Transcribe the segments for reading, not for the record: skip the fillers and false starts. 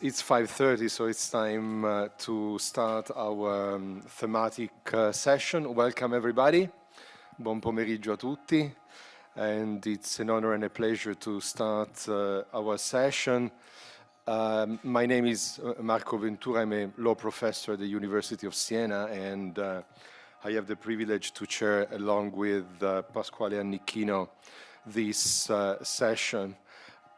It's 5:30, so it's time to start our thematic session. Welcome everybody. Buon pomeriggio a tutti. And it's an honor and a pleasure to start our session. My name is Marco Ventura. I'm a law professor at the University of Siena, and I have the privilege to chair, along with Pasquale and Annichino, this session.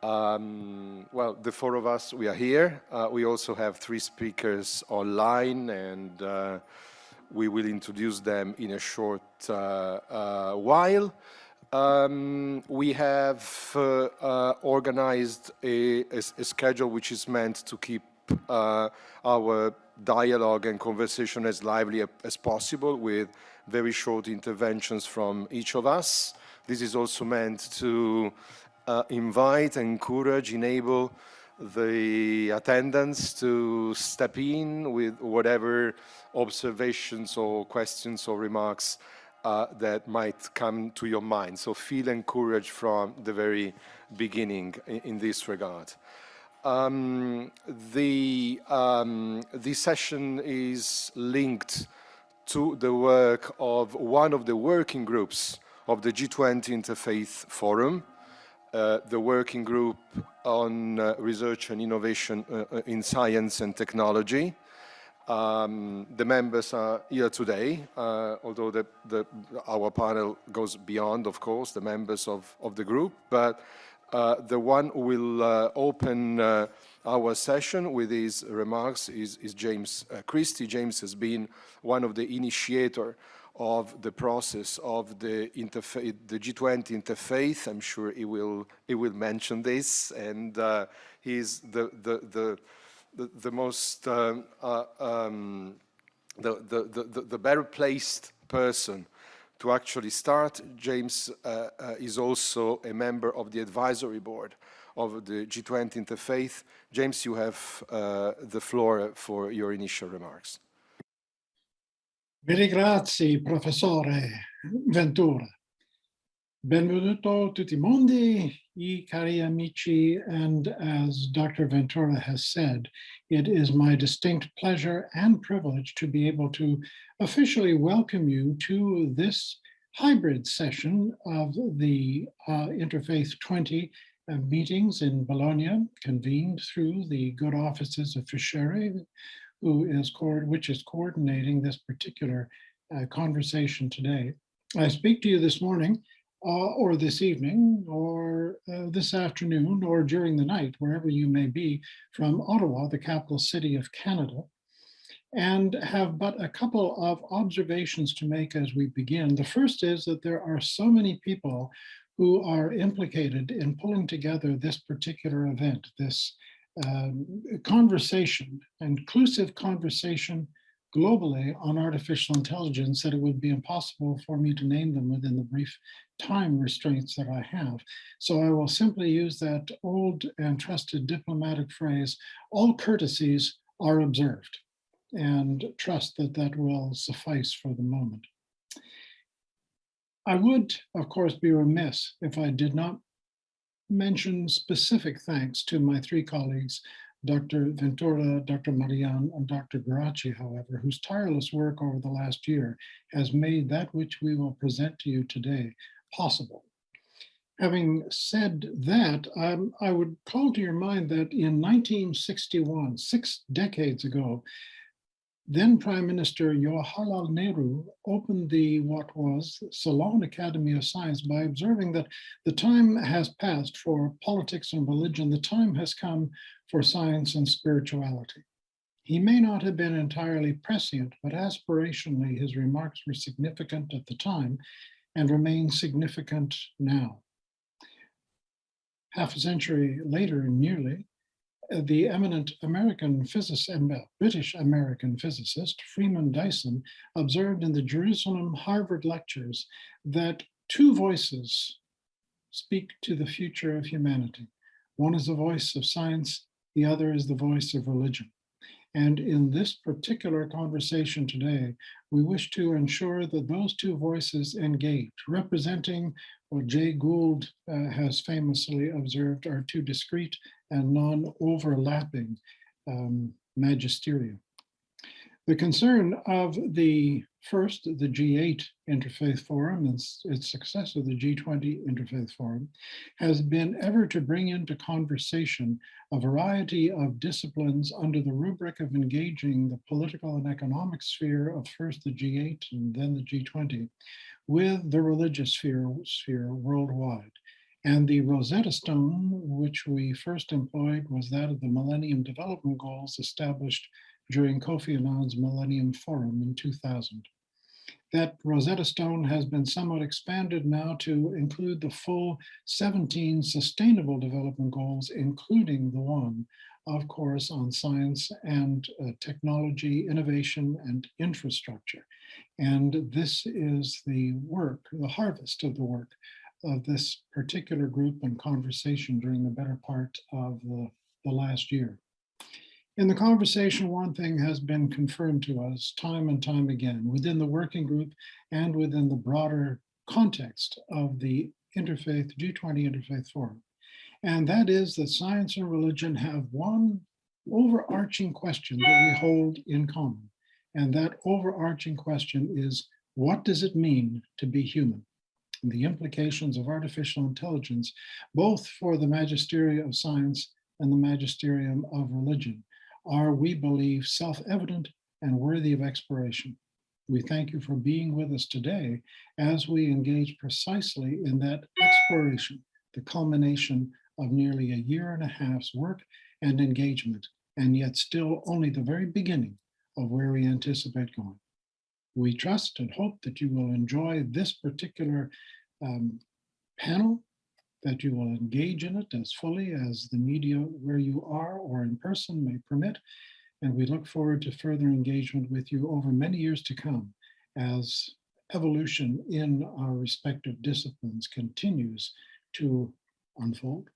Well, the four of us, we are here. We also have three speakers online, and we will introduce them in a short while. We have organized a schedule which is meant to keep our dialogue and conversation as lively as possible, with very short interventions from each of us. This is also meant to invite, encourage, enable the attendants to step in with whatever observations or questions or remarks that might come to your mind. So feel encouraged from the very beginning in this regard. This session is linked to the work of one of the working groups of the G20 Interfaith Forum, the working group on research and innovation in science and technology. The members are here today, although our panel goes beyond, of course, the members of the group. But the one who will open our session with his remarks is James Christie. James has been one of the initiators of the process of the G20 Interfaith. I'm sure he will mention this, and he's the most the better placed person to actually start. James is also a member of the advisory board of the G20 Interfaith. James, you have the floor for your initial remarks. Vi grazie, professore Ventura. Benvenuto tutti mondi, I cari amici, and as Dr. Ventura has said, it is my distinct pleasure and privilege to be able to officially welcome you to this hybrid session of the Interfaith 20 meetings in Bologna, convened through the good offices of FSCIRE, which is coordinating this particular conversation today. I speak to you this morning, or this evening, or this afternoon, or during the night, wherever you may be, from Ottawa, the capital city of Canada, and have but a couple of observations to make as we begin. The first is that there are so many people who are implicated in pulling together this particular event, this conversation, inclusive conversation globally on artificial intelligence, that it would be impossible for me to name them within the brief time restraints that I have. So I will simply use that old and trusted diplomatic phrase, all courtesies are observed, and trust that that will suffice for the moment. I would, of course, be remiss if I did not mention specific thanks to my three colleagues, Dr. Ventura, Dr. Marijan, and Dr. Geraci, however, whose tireless work over the last year has made that which we will present to you today possible. Having said that, I would call to your mind that in 1961, 6 decades ago, then Prime Minister Jawaharlal Nehru opened what was Ceylon Academy of Science by observing that the time has passed for politics and religion. The time has come for science and spirituality. He may not have been entirely prescient, but aspirationally, his remarks were significant at the time and remain significant now. Half a century later, nearly, the eminent American physicist, British American physicist, Freeman Dyson, observed in the Jerusalem Harvard lectures that two voices speak to the future of humanity. One is the voice of science, the other is the voice of religion. And in this particular conversation today, we wish to ensure that those two voices engage, representing what Jay Gould has famously observed are two discrete and non-overlapping magisteria. The concern of the G8 Interfaith Forum and its successor, the G20 Interfaith Forum, has been ever to bring into conversation a variety of disciplines under the rubric of engaging the political and economic sphere of first the G8 and then the G20 with the religious sphere worldwide. And the Rosetta Stone, which we first employed, was that of the Millennium Development Goals established during Kofi Annan's Millennium Forum in 2000. That Rosetta Stone has been somewhat expanded now to include the full 17 Sustainable Development Goals, including the one, of course, on science and technology, innovation, and infrastructure. And this is the work, the harvest of the work of this particular group and conversation during the better part of the last year. In the conversation, one thing has been confirmed to us time and time again within the working group and within the broader context of the Interfaith, G20 Interfaith Forum. And that is that science and religion have one overarching question that we hold in common. And that overarching question is, what does it mean to be human? And the implications of artificial intelligence, both for the magisterium of science and the magisterium of religion, are, we believe, self-evident and worthy of exploration. We thank you for being with us today as we engage precisely in that exploration, the culmination of nearly a year and a half's work and engagement, and yet still only the very beginning of where we anticipate going. We trust and hope that you will enjoy this particular panel, that you will engage in it as fully as the media where you are or in person may permit. And we look forward to further engagement with you over many years to come as evolution in our respective disciplines continues to unfold.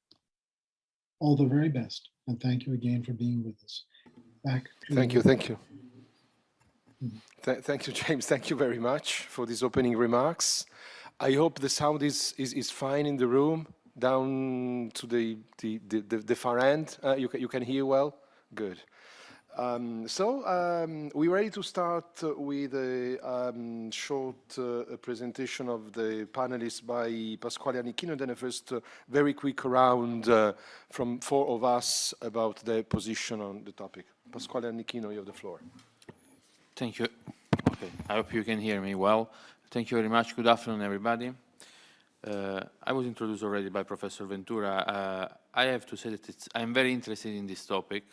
All the very best. And thank you again for being with us. Back to Thank you. Thank you, James. Thank you very much for these opening remarks. I hope the sound is fine in the room, down to the far end. You can hear well? Good. We're ready to start with a short presentation of the panelists by Pasquale and Annichino, and then a first very quick round from four of us about their position on the topic. Pasquale and Annichino, you have the floor. Thank you. Okay, I hope you can hear me well. Thank you very much. Good afternoon, everybody. I was introduced already by Professor Ventura. I have to say that I'm very interested in this topic,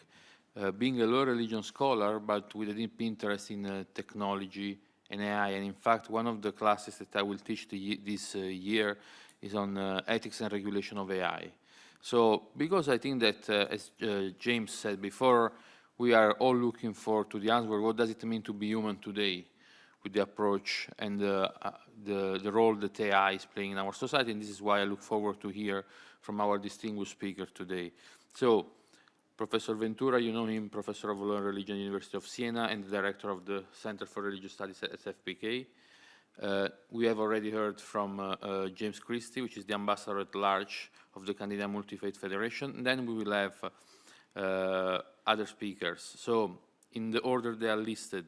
being a low religion scholar, but with a deep interest in technology and AI. And in fact, one of the classes that I will teach this year is on ethics and regulation of AI. So, because I think that, as James said before, we are all looking forward to the answer, what does it mean to be human today, with the approach and the role that AI is playing in our society, and this is why I look forward to hear from our distinguished speaker today. So, Professor Ventura, you know him, Professor of Law and Religion, University of Siena, and the Director of the Center for Religious Studies at FPK. We have already heard from James Christie, which is the Ambassador at Large of the Canadian Multifaith Federation, and then we will have other speakers. So, in the order they are listed,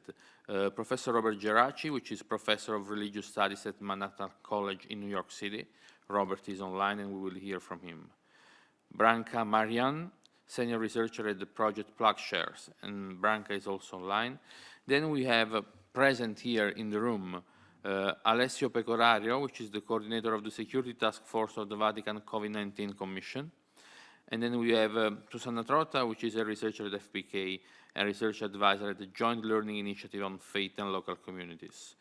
Professor Robert Geraci, which is Professor of Religious Studies at Manhattan College in New York City. Robert is online and we will hear from him. Branka Marijan, Senior Researcher at the project Ploughshares, and Branka is also online. Then we have present here in the room Alessio Pecorario, which is the Coordinator of the Security Task Force of the Vatican COVID-19 Commission. And then we have Susanna Trotta, which is a researcher at FPK and research advisor at the Joint Learning Initiative on Faith and Local Communities.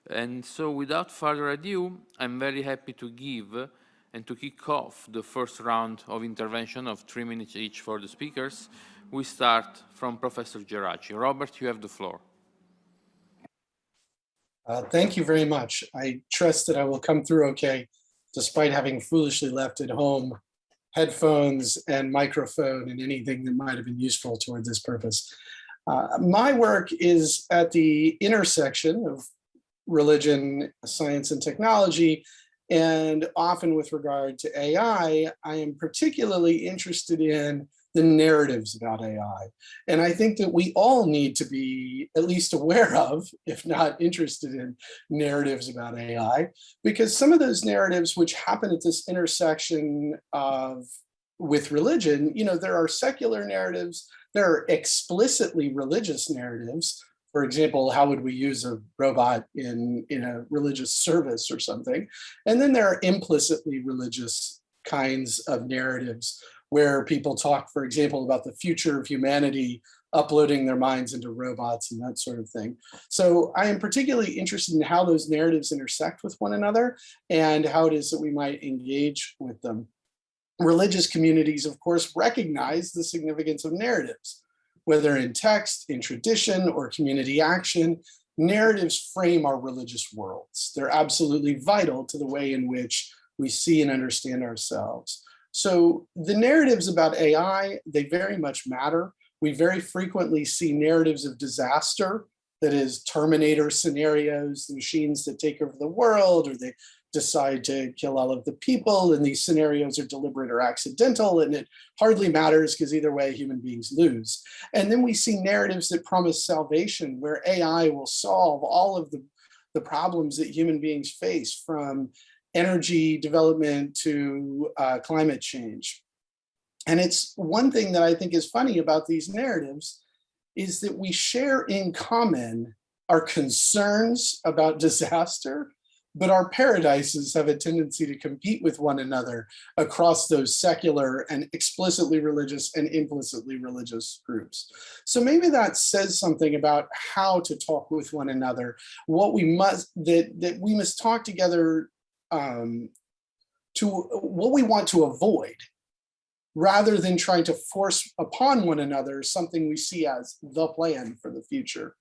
And so without further ado, I'm very happy to give and to kick off the first round of intervention of 3 minutes each for the speakers. We start from Professor Geraci. Robert, you have the floor. Thank you very much. I trust that I will come through okay, despite having foolishly left at home headphones and microphone and anything that might have been useful toward this purpose. My work is at the intersection of religion, science, and technology, and often with regard to AI, I am particularly interested in the narratives about AI. And I think that we all need to be at least aware of, if not interested in, narratives about AI, because some of those narratives which happen at this intersection of with religion, there are secular narratives, there are explicitly religious narratives. For example, how would we use a robot in a religious service or something? And then there are implicitly religious kinds of narratives where people talk, for example, about the future of humanity, uploading their minds into robots and that sort of thing. So I am particularly interested in how those narratives intersect with one another and how it is that we might engage with them. Religious communities, of course, recognize the significance of narratives, whether in text, in tradition, or community action. Narratives frame our religious worlds. They're absolutely vital to the way in which we see and understand ourselves. So the narratives about AI, they very much matter. We very frequently see narratives of disaster, that is Terminator scenarios, the machines that take over the world, or they decide to kill all of the people, and these scenarios are deliberate or accidental, and it hardly matters because either way human beings lose. And then we see narratives that promise salvation, where AI will solve all of the problems that human beings face, from energy development to climate change. And it's one thing that I think is funny about these narratives is that we share in common our concerns about disaster, but our paradises have a tendency to compete with one another across those secular and explicitly religious and implicitly religious groups. So maybe that says something about how to talk with one another, that we must talk together to what we want to avoid, rather than trying to force upon one another something we see as the plan for the future.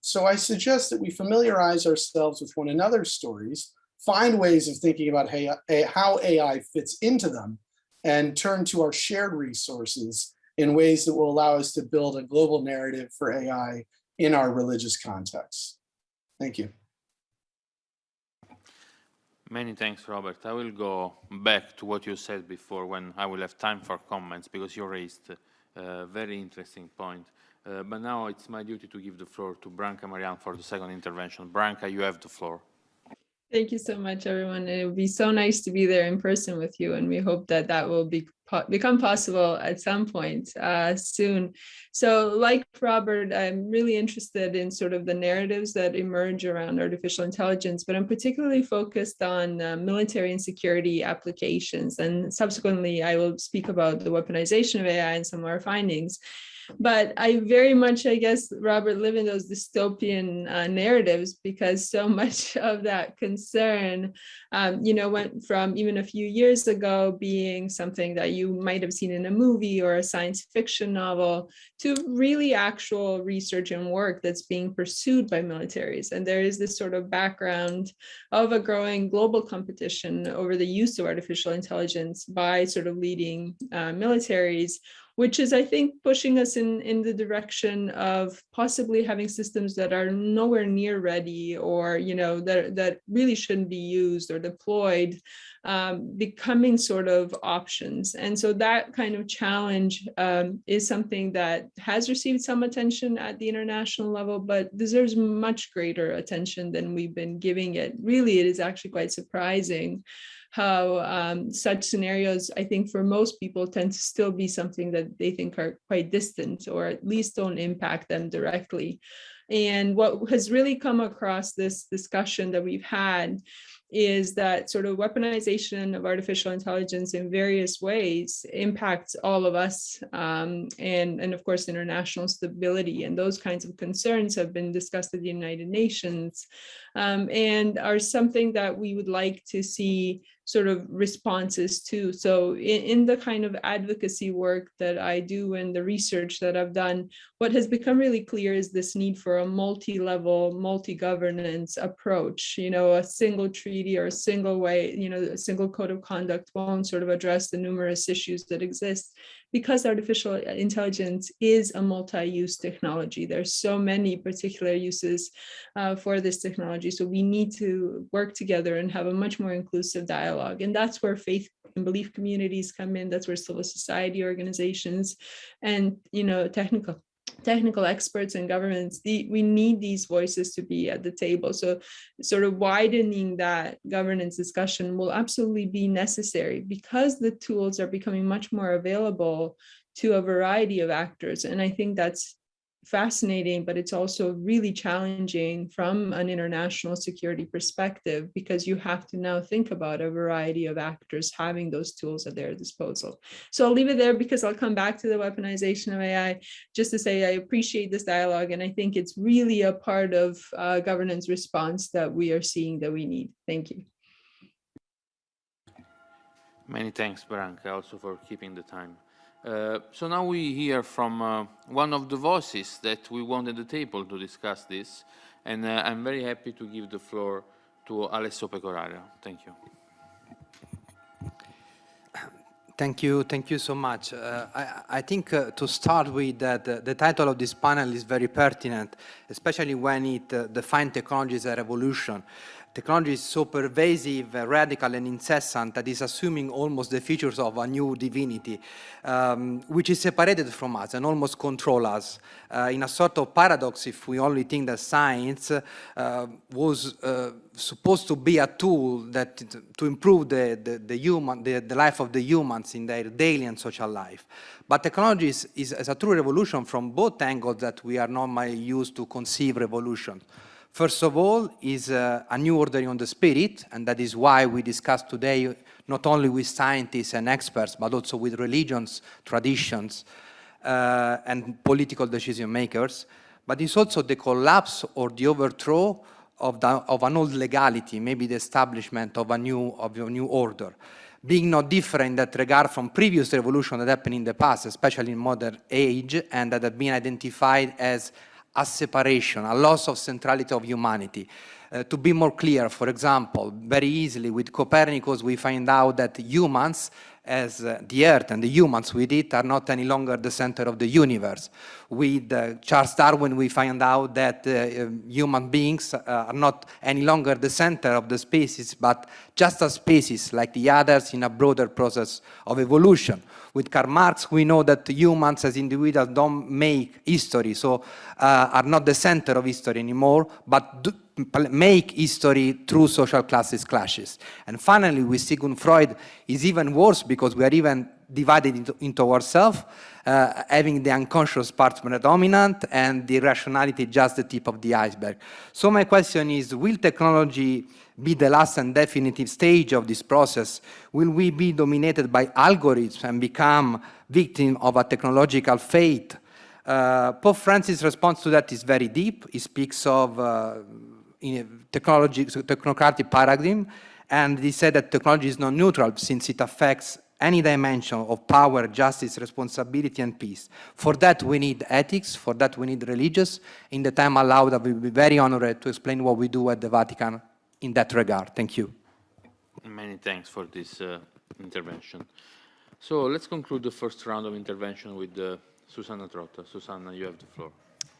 So I suggest that we familiarize ourselves with one another's stories, find ways of thinking about how AI fits into them, and turn to our shared resources in ways that will allow us to build a global narrative for AI in our religious context. Thank you. Many thanks, Robert. I will go back to what you said before when I will have time for comments, because you raised a very interesting point. But now it's my duty to give the floor to Branka Marijan for the second intervention. Branka, you have the floor. Thank you so much, everyone. It would be so nice to be there in person with you, and we hope that that will become possible at some point soon. So like Robert, I'm really interested in sort of the narratives that emerge around artificial intelligence, but I'm particularly focused on military and security applications. And subsequently, I will speak about the weaponization of AI and some of our findings. But I very much, I guess, Robert, live in those dystopian narratives, because so much of that concern, went from even a few years ago being something that you might have seen in a movie or a science fiction novel to really actual research and work that's being pursued by militaries. And there is this sort of background of a growing global competition over the use of artificial intelligence by sort of leading militaries, which is, I think, pushing us in the direction of possibly having systems that are nowhere near ready, or that really shouldn't be used or deployed, becoming sort of options. And so that kind of challenge is something that has received some attention at the international level, but deserves much greater attention than we've been giving it. Really, it is actually quite surprising how such scenarios, I think for most people, tend to still be something that they think are quite distant, or at least don't impact them directly. And what has really come across this discussion that we've had is that sort of weaponization of artificial intelligence in various ways impacts all of us, and of course international stability, and those kinds of concerns have been discussed at the United Nations, and are something that we would like to see sort of responses to. So in the kind of advocacy work that I do and the research that I've done, what has become really clear is this need for a multi-level, multi-governance approach. A single treaty or a single way, a single code of conduct won't sort of address the numerous issues that exist. because artificial intelligence is a multi-use technology. There's so many particular uses for this technology. So we need to work together and have a much more inclusive dialogue. And that's where faith and belief communities come in. That's where civil society organizations and, technical experts and governments, we need these voices to be at the table. So sort of widening that governance discussion will absolutely be necessary because the tools are becoming much more available to a variety of actors. And I think that's fascinating, but it's also really challenging from an international security perspective, because you have to now think about a variety of actors having those tools at their disposal. So I'll leave it there because I'll come back to the weaponization of AI just to say I appreciate this dialogue, and I think it's really a part of governance response that we are seeing that we need. Thank you. Many thanks, Branka, also for keeping the time. So now we hear from one of the voices that we want at the table to discuss this, and I'm very happy to give the floor to Alessio Pecorario. Thank you. Thank you so much. I think to start with that, the title of this panel is very pertinent, especially when it defines technology as a revolution. Technology is so pervasive, radical, and incessant that it's assuming almost the features of a new divinity, which is separated from us and almost controls us. In a sort of paradox, if we only think that science was supposed to be a tool that to improve the life of the humans in their daily and social life. But technology is a true revolution from both angles that we are normally used to conceive revolution. First of all, is a new ordering on the spirit, and that is why we discuss today not only with scientists and experts, but also with religions, traditions, and political decision makers. But it's also the collapse or the overthrow of an old legality, maybe the establishment of a new order, being no different in that regard from previous revolutions that happened in the past, especially in modern age, and that have been identified as a separation, a loss of centrality of humanity. To be more clear, for example, very easily with Copernicus, we find out that humans, as the Earth and the humans with it, are not any longer the center of the universe. With Charles Darwin, we find out that human beings are not any longer the center of the species, but just a species like the others in a broader process of evolution. With Karl Marx, we know that humans as individuals don't make history, so are not the center of history anymore, but make history through social clashes. And finally, with Sigmund Freud, is even worse because we are even divided into ourselves, having the unconscious part predominant and the rationality just the tip of the iceberg. So my question is, will technology be the last and definitive stage of this process? Will we be dominated by algorithms and become victim of a technological fate? Pope Francis' response to that is very deep. He speaks of technocratic paradigm, and he said that technology is not neutral since it affects any dimension of power, justice, responsibility, and peace. For that, we need ethics. For that, we need religious. In the time allowed, I will be very honored to explain what we do at the Vatican in that regard. Thank you. Many thanks for this intervention. So let's conclude the first round of intervention with Susanna Trotta. Susanna, you have the floor.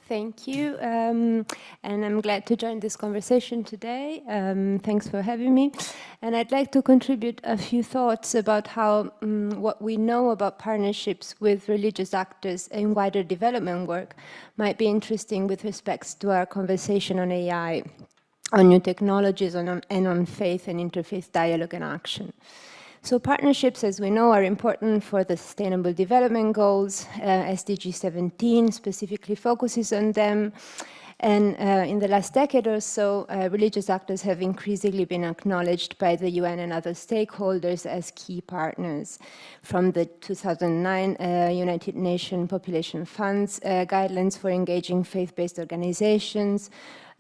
Thank you, and I'm glad to join this conversation today. Thanks for having me. And I'd like to contribute a few thoughts about how what we know about partnerships with religious actors in wider development work might be interesting with respect to our conversation on AI, on new technologies, and on faith and interfaith dialogue and action. So partnerships, as we know, are important for the Sustainable Development Goals. SDG 17 specifically focuses on them. And in the last decade or so, religious actors have increasingly been acknowledged by the UN and other stakeholders as key partners. From the 2009 United Nations Population Fund's guidelines for engaging faith-based organizations,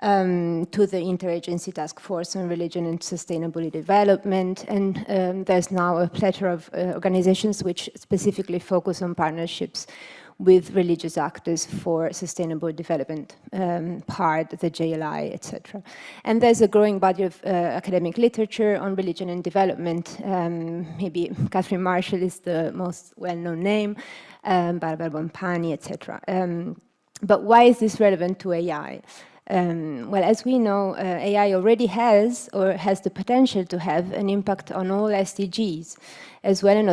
to the Interagency Task Force on Religion and Sustainable Development, and there's now a plethora of organizations which specifically focus on partnerships with religious actors for sustainable development, PARD, the JLI, etc. And there's a growing body of academic literature on religion and development. Maybe Catherine Marshall is the most well-known name, Barbara Bonpani, etc. But why is this relevant to AI? Well, as we know, AI already has, or has the potential to have, an impact on all SDGs, as well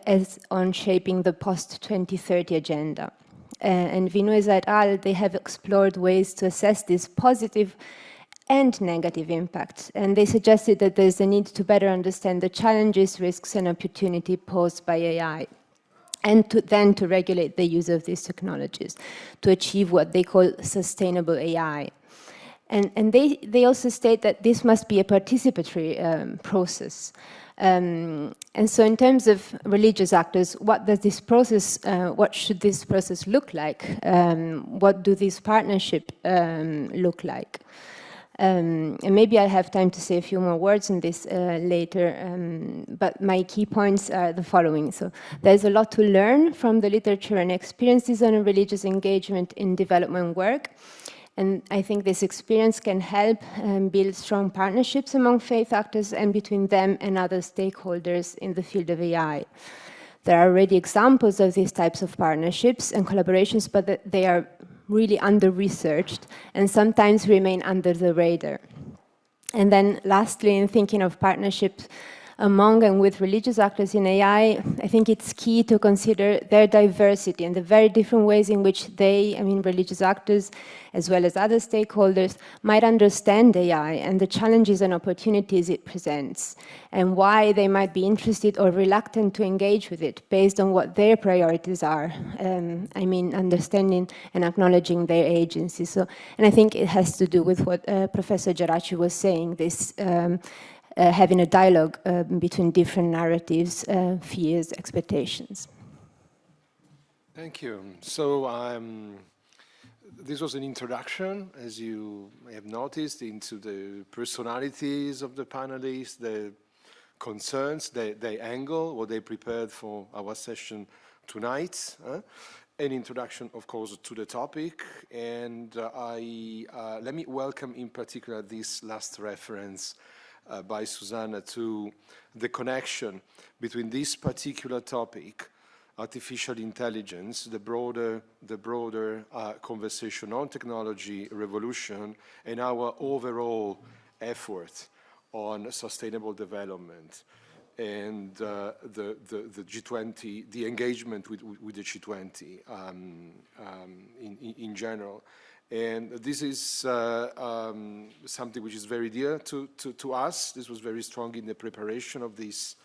as on shaping the post-2030 agenda. And Vinuesa et al., they have explored ways to assess this positive and negative impacts, and they suggested that there's a need to better understand the challenges, risks, and opportunity posed by AI, and then to regulate the use of these technologies to achieve what they call sustainable AI. And they also state that this must be a participatory process. And so in terms of religious actors, what does this process, what should this process look like? What do these partnerships look like? And maybe I'll have time to say a few more words on this later, but my key points are the following. So there's a lot to learn from the literature and experiences on religious engagement in development work. And I think this experience can help build strong partnerships among faith actors and between them and other stakeholders in the field of AI. There are already examples of these types of partnerships and collaborations, but they are really under-researched and sometimes remain under the radar. And then lastly, in thinking of partnerships among and with religious actors in AI, I think it's key to consider their diversity and the very different ways in which they, religious actors, as well as other stakeholders, might understand AI and the challenges and opportunities it presents, and why they might be interested or reluctant to engage with it based on what their priorities are. Understanding and acknowledging their agency. So, and I think it has to do with what Professor Geraci was saying, this having a dialogue between different narratives, fears, expectations. Thank you. So this was an introduction, as you may have noticed, into the personalities of the panelists, the concerns, their angle, what they prepared for our session tonight. An introduction, of course, to the topic. And let me welcome in particular this last reference by Susanna to the connection between this particular topic, artificial intelligence, the broader conversation on technology revolution, and our overall effort on sustainable development, and the G20, the engagement with the G20 in general. And this is something which is very dear to us. This was very strong in the preparation of this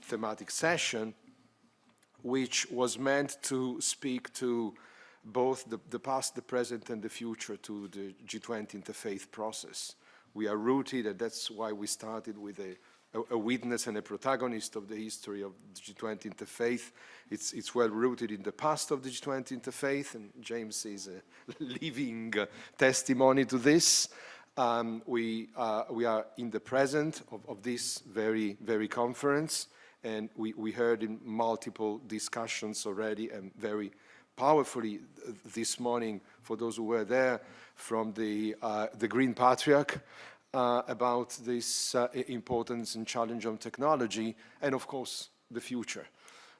thematic session, which was meant to speak to both the past, the present, and the future, to the G20 interfaith process. We are rooted, and that's why we started with a witness and a protagonist of the history of the G20 interfaith. It's well rooted in the past of the G20 interfaith, and James is a living testimony to this. We are in the present of this very conference, and we heard in multiple discussions already, and very powerfully this morning, for those who were there, from the Green Patriarch, about this importance and challenge of technology, and of course the future.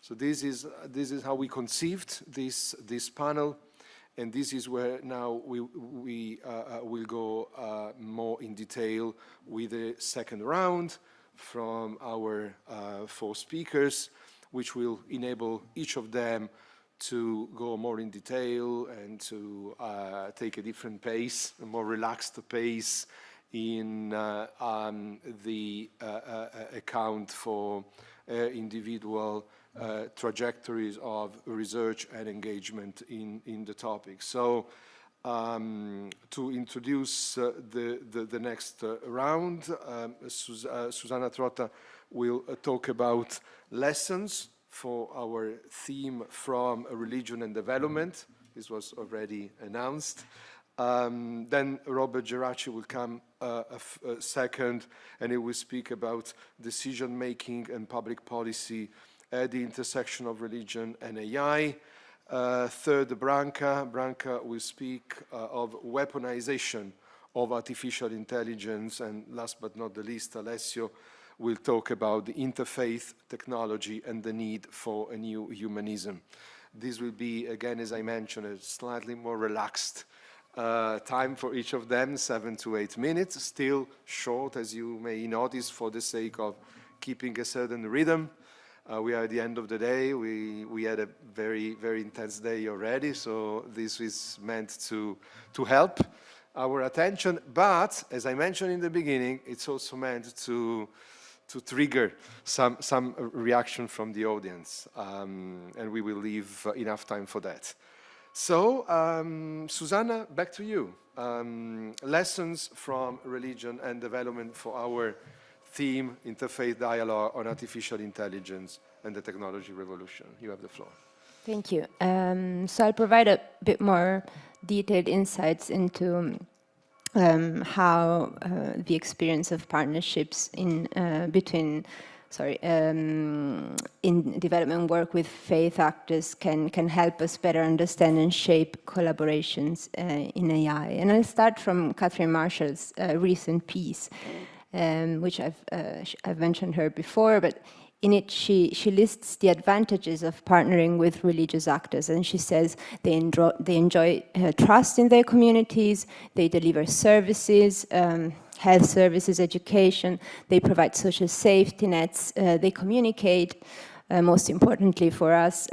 So this is how we conceived this panel, and this is where now we will go more in detail with the second round from our 4 speakers, which will enable each of them to go more in detail and to take a different pace, a more relaxed pace, in the account for individual trajectories of research and engagement in the topic. So to introduce the next round, Susanna Trotta will talk about lessons for our theme from religion and development. This was already announced. Then Robert Geraci will come second, and he will speak about decision-making and public policy at the intersection of religion and AI. Third, Branka. Branka will speak of weaponization of artificial intelligence. And last but not the least, Alessio will talk about the interfaith technology and the need for a new humanism. This will be, again, as I mentioned, a slightly more relaxed time for each of them, 7 to 8 minutes, still short, as you may notice, for the sake of keeping a certain rhythm. We are at the end of the day. We had a very, very intense day already, so this is meant to help our attention. But, as I mentioned in the beginning, it's also meant to trigger some reaction from the audience, and we will leave enough time for that. So, Susanna, back to you. Lessons from religion and development for our theme, Interfaith Dialogue on Artificial Intelligence and the Technology Revolution. You have the floor. Thank you. So I'll provide a bit more detailed insights into how the experience of partnerships in development work with faith actors can help us better understand and shape collaborations in AI. And I'll start from Catherine Marshall's recent piece, which I've mentioned her before, but in it she lists the advantages of partnering with religious actors, and she says they enjoy trust in their communities, they deliver services, health services, education, they provide social safety nets, they communicate, most importantly for us,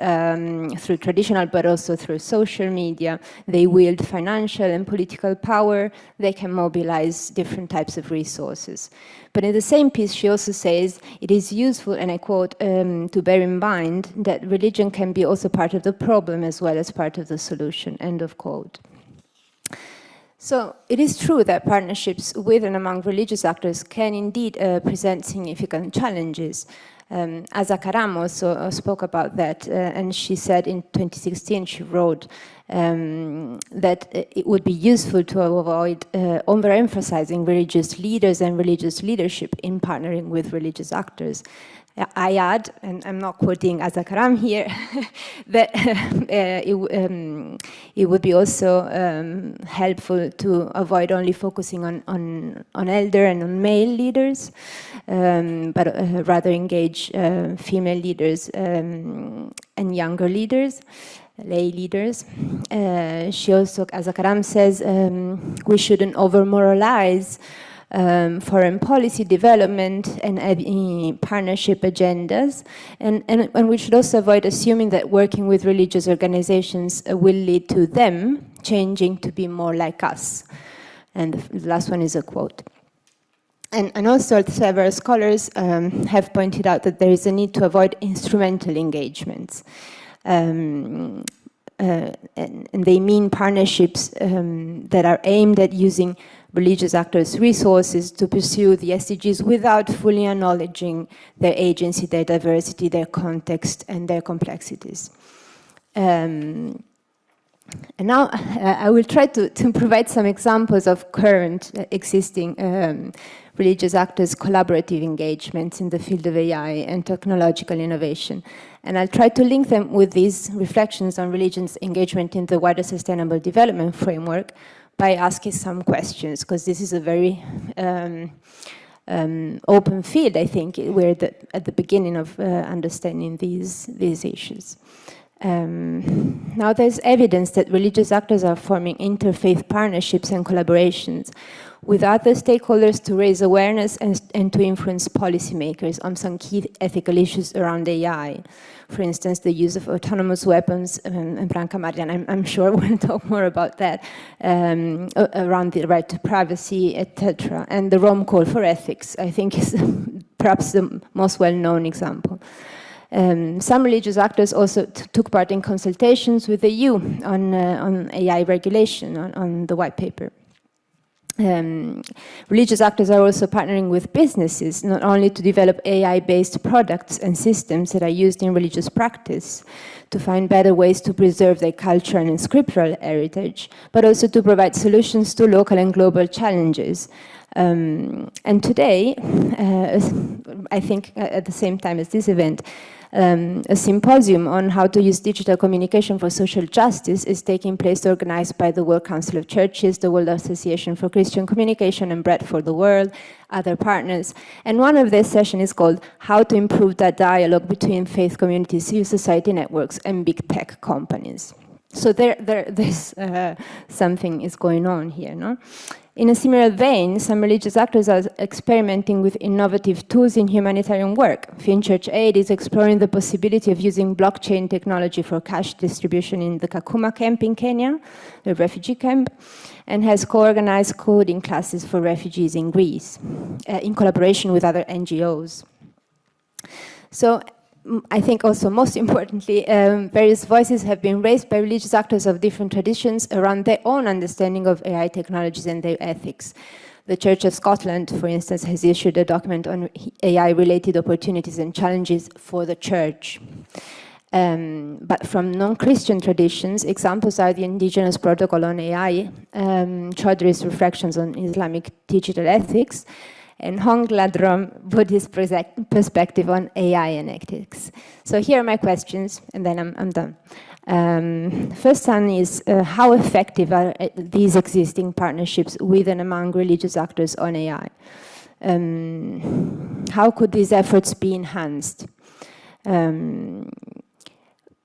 through traditional but also through social media. They wield financial and political power, they can mobilize different types of resources. But in the same piece she also says it is useful, and I quote, to bear in mind that religion can be also part of the problem as well as part of the solution, end of quote. So it is true that partnerships with and among religious actors can indeed present significant challenges. Asa Karam also spoke about that, and she said in 2016, she wrote that it would be useful to avoid overemphasizing religious leaders and religious leadership in partnering with religious actors. I add, and I'm not quoting Asa Karam here, that it would be also helpful to avoid only focusing on elder and on male leaders, but rather engage female leaders and younger leaders, lay leaders. She also, Asa Karam says, we shouldn't over-moralize foreign policy development and partnership agendas, and we should also avoid assuming that working with religious organizations will lead to them changing to be more like us. And the last one is a quote. And also several scholars have pointed out that there is a need to avoid instrumental engagements. And they mean partnerships that are aimed at using religious actors' resources to pursue the SDGs without fully acknowledging their agency, their diversity, their context, and their complexities. And now I will try to provide some examples of current existing religious actors' collaborative engagements in the field of AI and technological innovation. And I'll try to link them with these reflections on religion's engagement in the wider sustainable development framework by asking some questions, because this is a very open field, I think. We're at the beginning of understanding these issues. Now there's evidence that religious actors are forming interfaith partnerships and collaborations with other stakeholders to raise awareness and to influence policymakers on some key ethical issues around AI. For instance, the use of autonomous weapons, and Branka, Marijan, I'm sure we'll talk more about that, around the right to privacy, etc. And the Rome Call for Ethics, I think, is perhaps the most well-known example. Some religious actors also took part in consultations with the EU on AI regulation, on the white paper. Religious actors are also partnering with businesses, not only to develop AI-based products and systems that are used in religious practice to find better ways to preserve their cultural and scriptural heritage, but also to provide solutions to local and global challenges. And today, I think at the same time as this event, A symposium on how to use digital communication for social justice is taking place, organized by the World Council of Churches, the World Association for Christian Communication, and Bread for the World, other partners. And one of this session is called How to Improve the Dialogue Between Faith Communities, Civil Society Networks, and Big Tech Companies. So there's something is going on here, no? In a similar vein, some religious actors are experimenting with innovative tools in humanitarian work. FinChurch Aid is exploring the possibility of using blockchain technology for cash distribution in the Kakuma camp in Kenya, the refugee camp, and has co-organized coding classes for refugees in Greece, in collaboration with other NGOs. So, I think also most importantly, various voices have been raised by religious actors of different traditions around their own understanding of AI technologies and their ethics. The Church of Scotland, for instance, has issued a document on AI-related opportunities and challenges for the Church. But from non-Christian traditions, examples are the Indigenous Protocol on AI, Chaudhry's Reflections on Islamic Digital Ethics, and Hong Ladrom Buddhist perspective on AI and ethics. So here are my questions, and then I'm done. First one is, how effective are these existing partnerships with and among religious actors on AI? How could these efforts be enhanced?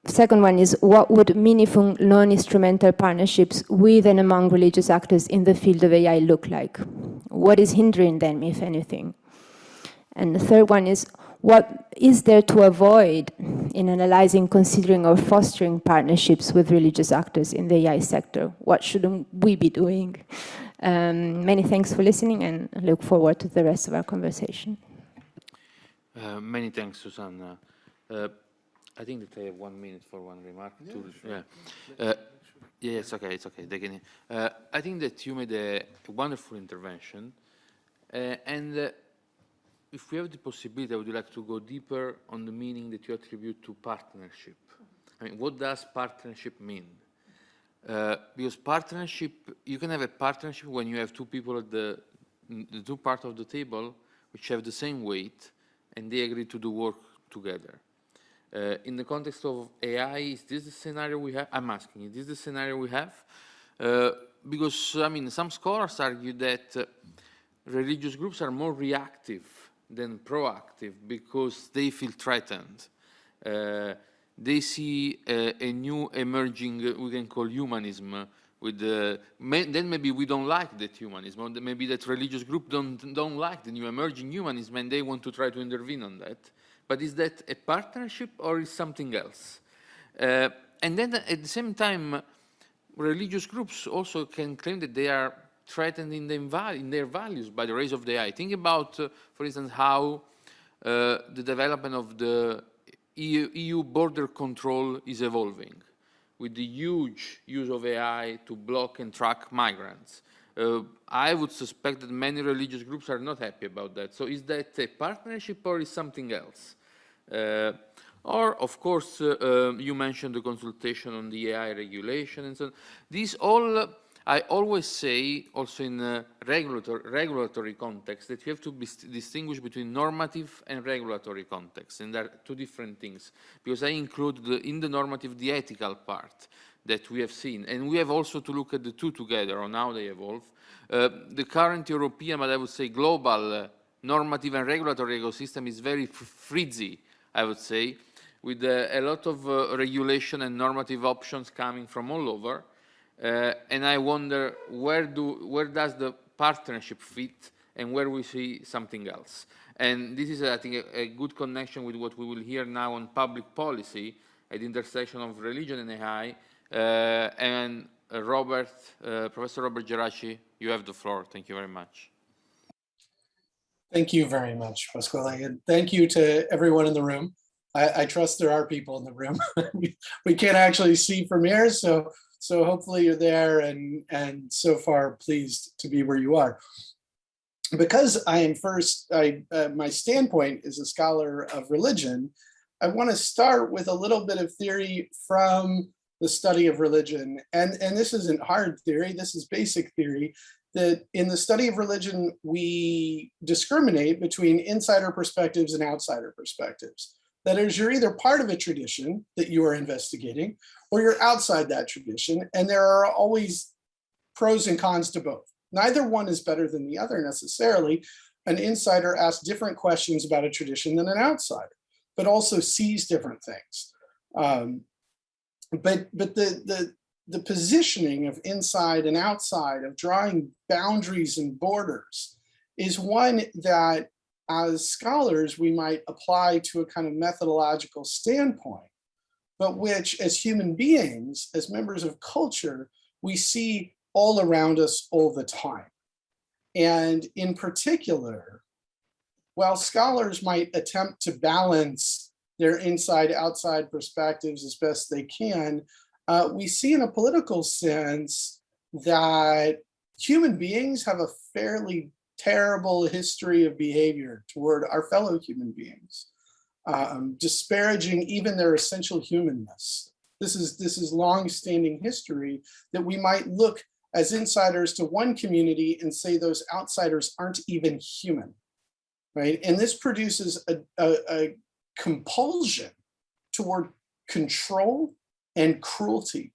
Second one is, what would meaningful non-instrumental partnerships with and among religious actors in the field of AI look like? What is hindering them, if anything? And the third one is, what is there to avoid in analyzing, considering, or fostering partnerships with religious actors in the AI sector? What shouldn't we be doing? Many thanks for listening, and I look forward to the rest of our conversation. Many thanks, Susanna. I think that I have 1 minute for one remark. Yeah, sure. Yes, okay, it's okay. They can, I think that you made a wonderful intervention. And if we have the possibility, I would like to go deeper on the meaning that you attribute to partnership. I mean, what does partnership mean? Because partnership, you can have a partnership when you have two people at the two parts of the table which have the same weight and they agree to do work together. In the context of AI, is this the scenario we have? I'm asking, is this the scenario we have? Because, I mean, some scholars argue that religious groups are more reactive than proactive because they feel threatened. They see a new emerging, we can call humanism, with then maybe we don't like that humanism, or maybe that religious group don't like the new emerging humanism and they want to try to intervene on that. But is that a partnership or is something else? And then at the same time, religious groups also can claim that they are threatened in their values by the rise of the AI. Think about, for instance, how the development of the EU border control is evolving with the huge use of AI to block and track migrants. I would suspect that many religious groups are not happy about that. So is that a partnership or is something else? Or, of course, you mentioned the consultation on the AI regulation and so on. These all, I always say, also in a regulatory context, that you have to distinguish between normative and regulatory context, and there are two different things. Because I include in the normative the ethical part that we have seen, and we have also to look at the two together on how they evolve. The current European, but I would say global, normative and regulatory ecosystem is very frizzy, I would say, with a lot of regulation and normative options coming from all over. And I wonder where does the partnership fit and where we see something else. And this is, I think, a good connection with what we will hear now on public policy at the intersection of religion and AI. And Professor Robert Geraci, you have the floor. Thank you very much. Thank you very much, Pasquale, and thank you to everyone in the room. I trust there are people in the room. We can't actually see from here, so hopefully you're there, and so far pleased to be where you are. Because I am my standpoint is a scholar of religion, I want to start with a little bit of theory from the study of religion. And this isn't hard theory, this is basic theory, that in the study of religion, we discriminate between insider perspectives and outsider perspectives. That is, you're either part of a tradition that you are investigating, or you're outside that tradition, and there are always pros and cons to both. Neither one is better than the other necessarily. An insider asks different questions about a tradition than an outsider, but also sees different things. But the positioning of inside and outside, of drawing boundaries and borders, is one that as scholars we might apply to a kind of methodological standpoint, but which as human beings, as members of culture, we see all around us all the time. And in particular, while scholars might attempt to balance their inside-outside perspectives as best they can, we see in a political sense that human beings have a fairly terrible history of behavior toward our fellow human beings, disparaging even their essential humanness. This is long-standing history that we might look as insiders to one community and say those outsiders aren't even human, right? And this produces a compulsion toward control and cruelty.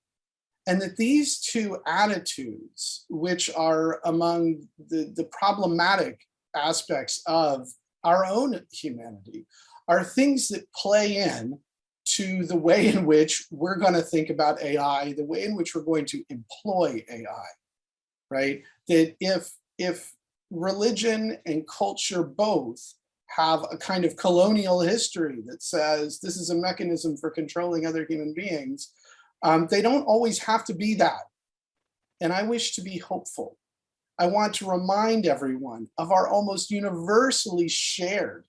And that these two attitudes, which are among the problematic aspects of our own humanity, are things that play in to the way in which we're going to think about AI, the way in which we're going to employ AI, right? That if religion and culture both have a kind of colonial history that says this is a mechanism for controlling other human beings, they don't always have to be that. And I wish to be hopeful. I want to remind everyone of our almost universally shared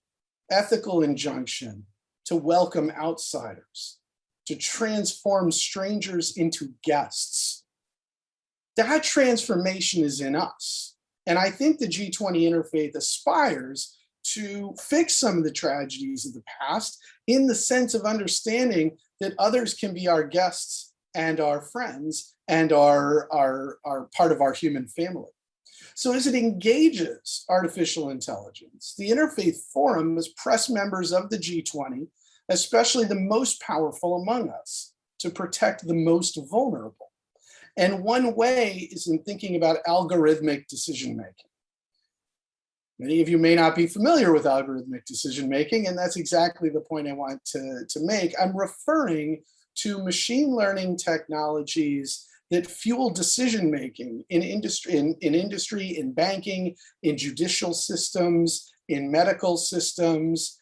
ethical injunction to welcome outsiders, to transform strangers into guests. That transformation is in us. And I think the G20 Interfaith aspires to fix some of the tragedies of the past in the sense of understanding that others can be our guests and our friends and are part of our human family. So as it engages artificial intelligence, the Interfaith Forum has pressed members of the G20, especially the most powerful among us, to protect the most vulnerable. And one way is in thinking about algorithmic decision-making. Many of you may not be familiar with algorithmic decision-making, and that's exactly the point I want to make. I'm referring to machine learning technologies that fuel decision-making in industry, in banking, in judicial systems, in medical systems.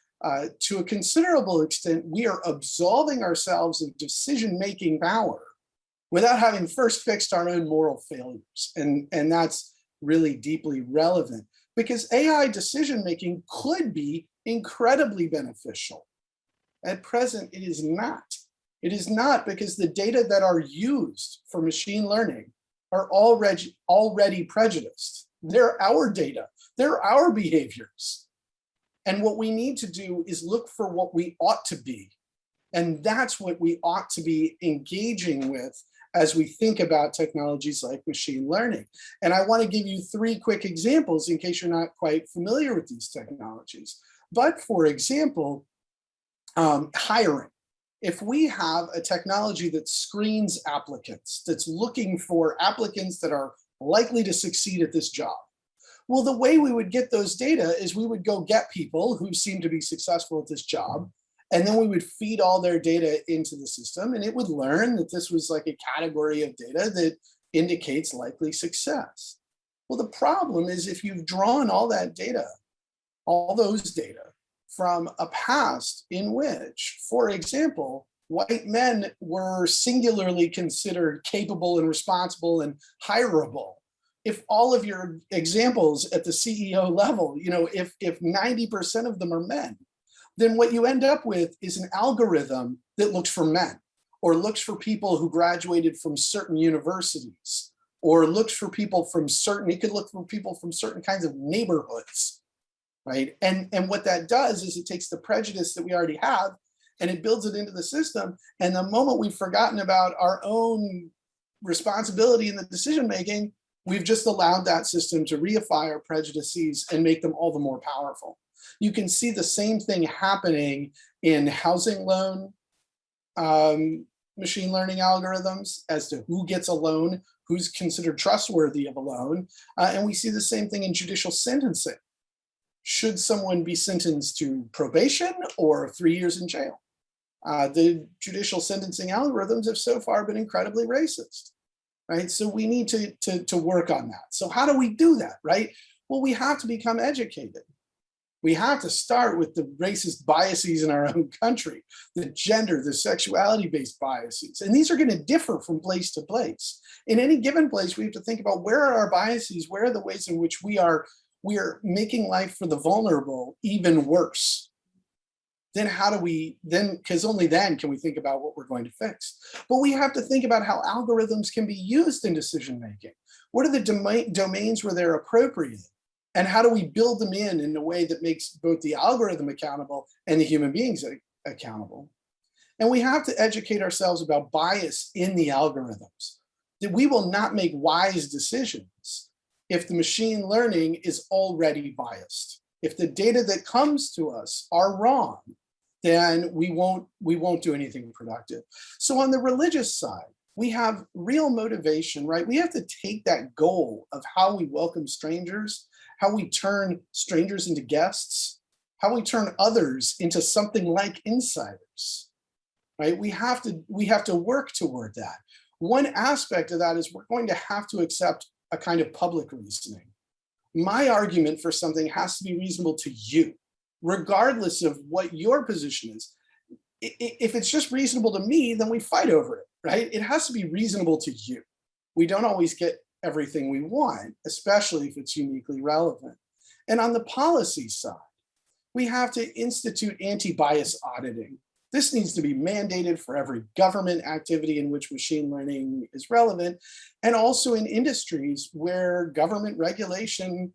To a considerable extent, we are absolving ourselves of decision-making power without having first fixed our own moral failures. And that's really deeply relevant, because AI decision-making could be incredibly beneficial. At present, it is not. It is not, because the data that are used for machine learning are already prejudiced. They're our data. They're our behaviors. And what we need to do is look for what we ought to be. And that's what we ought to be engaging with as we think about technologies like machine learning. And I want to give you 3 quick examples in case you're not quite familiar with these technologies. But for example, hiring. If we have a technology that screens applicants, that's looking for applicants that are likely to succeed at this job, well, the way we would get those data is we would go get people who seem to be successful at this job, and then we would feed all their data into the system, and it would learn that this was like a category of data that indicates likely success. Well, the problem is if you've drawn all that data, all those data, from a past in which, for example, white men were singularly considered capable and responsible and hireable. If all of your examples at the CEO level, if 90% of them are men, then what you end up with is an algorithm that looks for men, or looks for people who graduated from certain universities, or looks for people from it could look for people from certain kinds of neighborhoods. Right. And what that does is it takes the prejudice that we already have and it builds it into the system. And the moment we've forgotten about our own responsibility in the decision making, we've just allowed that system to reify our prejudices and make them all the more powerful. You can see the same thing happening in housing loan machine learning algorithms as to who gets a loan, who's considered trustworthy of a loan. And we see the same thing in judicial sentencing. Should someone be sentenced to probation or 3 years in jail? The judicial sentencing algorithms have so far been incredibly racist, right? So we need to work on that. So how do we do that, right? Well, we have to become educated. We have to start with the racist biases in our own country, the gender, the sexuality-based biases. And these are going to differ from place to place. In any given place, we have to think about where are our biases, where are the ways in which we are making life for the vulnerable even worse. Then how do we, because only then can we think about what we're going to fix. But we have to think about how algorithms can be used in decision-making. What are the domains where they're appropriate? And how do we build them in a way that makes both the algorithm accountable and the human beings accountable? And we have to educate ourselves about bias in the algorithms, that we will not make wise decisions if the machine learning is already biased. If the data that comes to us are wrong, then we won't do anything productive. So on the religious side, we have real motivation, right? We have to take that goal of how we welcome strangers, how we turn strangers into guests, how we turn others into something like insiders, right? We have to work toward that. One aspect of that is we're going to have to accept a kind of public reasoning. My argument for something has to be reasonable to you, regardless of what your position is. If it's just reasonable to me, then we fight over it, right? It has to be reasonable to you. We don't always get everything we want, especially if it's uniquely relevant. And on the policy side, we have to institute anti-bias auditing. This needs to be mandated for every government activity in which machine learning is relevant, and also in industries where government regulation,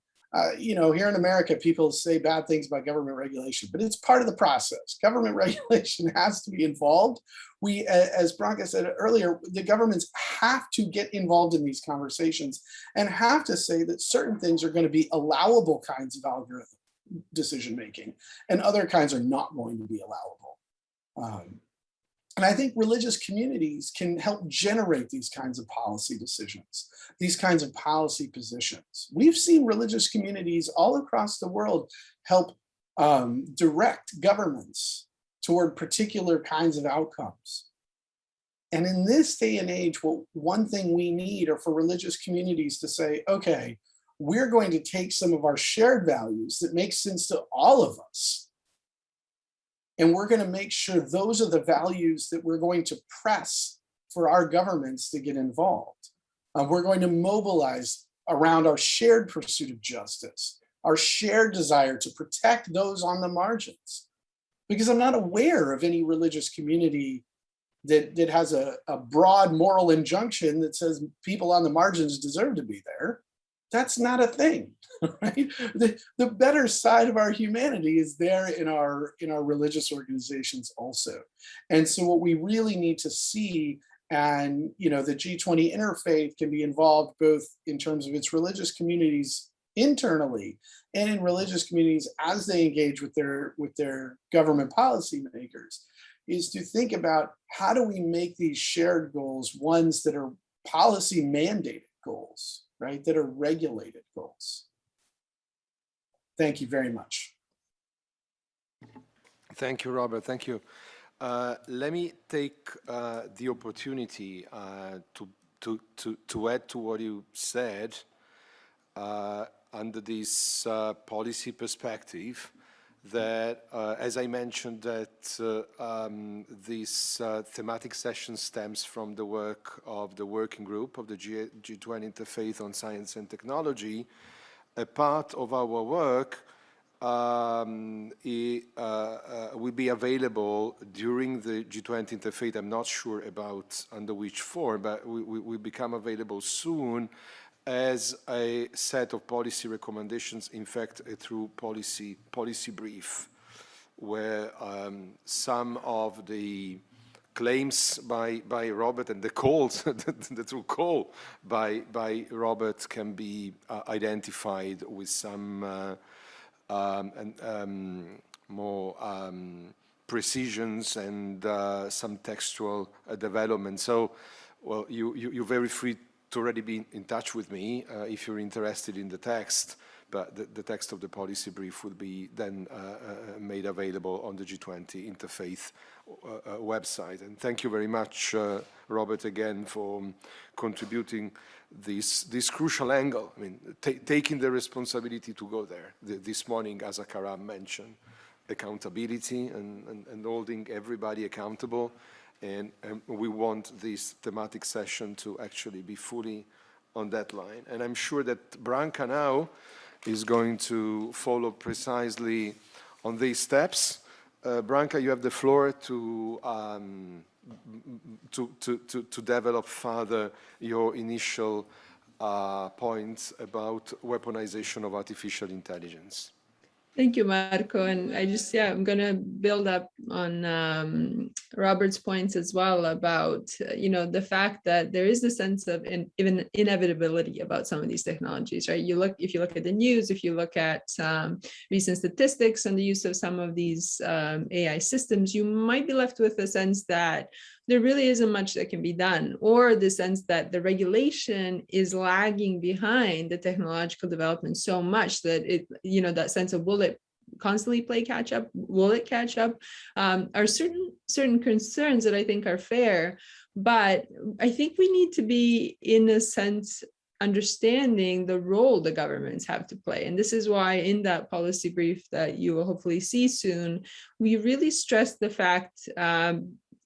here in America, people say bad things about government regulation, but it's part of the process. Government regulation has to be involved. We, as Branka said earlier, the governments have to get involved in these conversations and have to say that certain things are going to be allowable kinds of algorithm decision-making and other kinds are not going to be allowable. And I think religious communities can help generate these kinds of policy decisions, these kinds of policy positions. We've seen religious communities all across the world help direct governments toward particular kinds of outcomes. And in this day and age, one thing we need are for religious communities to say, okay, we're going to take some of our shared values that make sense to all of us, and we're going to make sure those are the values that we're going to press for our governments to get involved. We're going to mobilize around our shared pursuit of justice, our shared desire to protect those on the margins. Because I'm not aware of any religious community that has a broad moral injunction that says people on the margins deserve to be there. That's not a thing, right? The better side of our humanity is there in our religious organizations also. And so what we really need to see, and the G20 Interfaith can be involved both in terms of its religious communities internally and in religious communities as they engage with their government policymakers, is to think about how do we make these shared goals ones that are policy mandated goals, right? That are regulated goals. Thank you very much. Thank you, Robert. Thank you. Let me take the opportunity to add to what you said under this policy perspective. That, as I mentioned, that this thematic session stems from the work of the working group of the G20 Interfaith on Science and Technology. A part of our work will be available during the G20 Interfaith. I'm not sure about under which form, but we will become available soon as a set of policy recommendations, in fact, a true policy brief, where some of the claims by Robert and the calls, the true call by Robert can be identified with some and more precisions and some textual development. So, well, you're very free to already be in touch with me if you're interested in the text, but the text of the policy brief will be then made available on the G20 Interfaith website. And thank you very much, Robert, again, for contributing this crucial angle. I mean, taking the responsibility to go there. This morning, as Akaram mentioned, accountability and holding everybody accountable. And we want this thematic session to actually be fully on that line. And I'm sure that Branka now is going to follow precisely on these steps. Branka, you have the floor to develop further your initial points about weaponization of artificial intelligence. Thank you, Marco. And I'm going to build up on Robert's points as well about, the fact that there is a sense of even inevitability about some of these technologies, right? If you look at the news, if you look at recent statistics on the use of some of these AI systems, you might be left with a sense that there really isn't much that can be done, or the sense that the regulation is lagging behind the technological development so much that that sense of will it constantly play catch up, will it catch up, are certain concerns that I think are fair. But I think we need to be, in a sense, understanding the role the governments have to play. And this is why in that policy brief that you will hopefully see soon, we really stress the fact,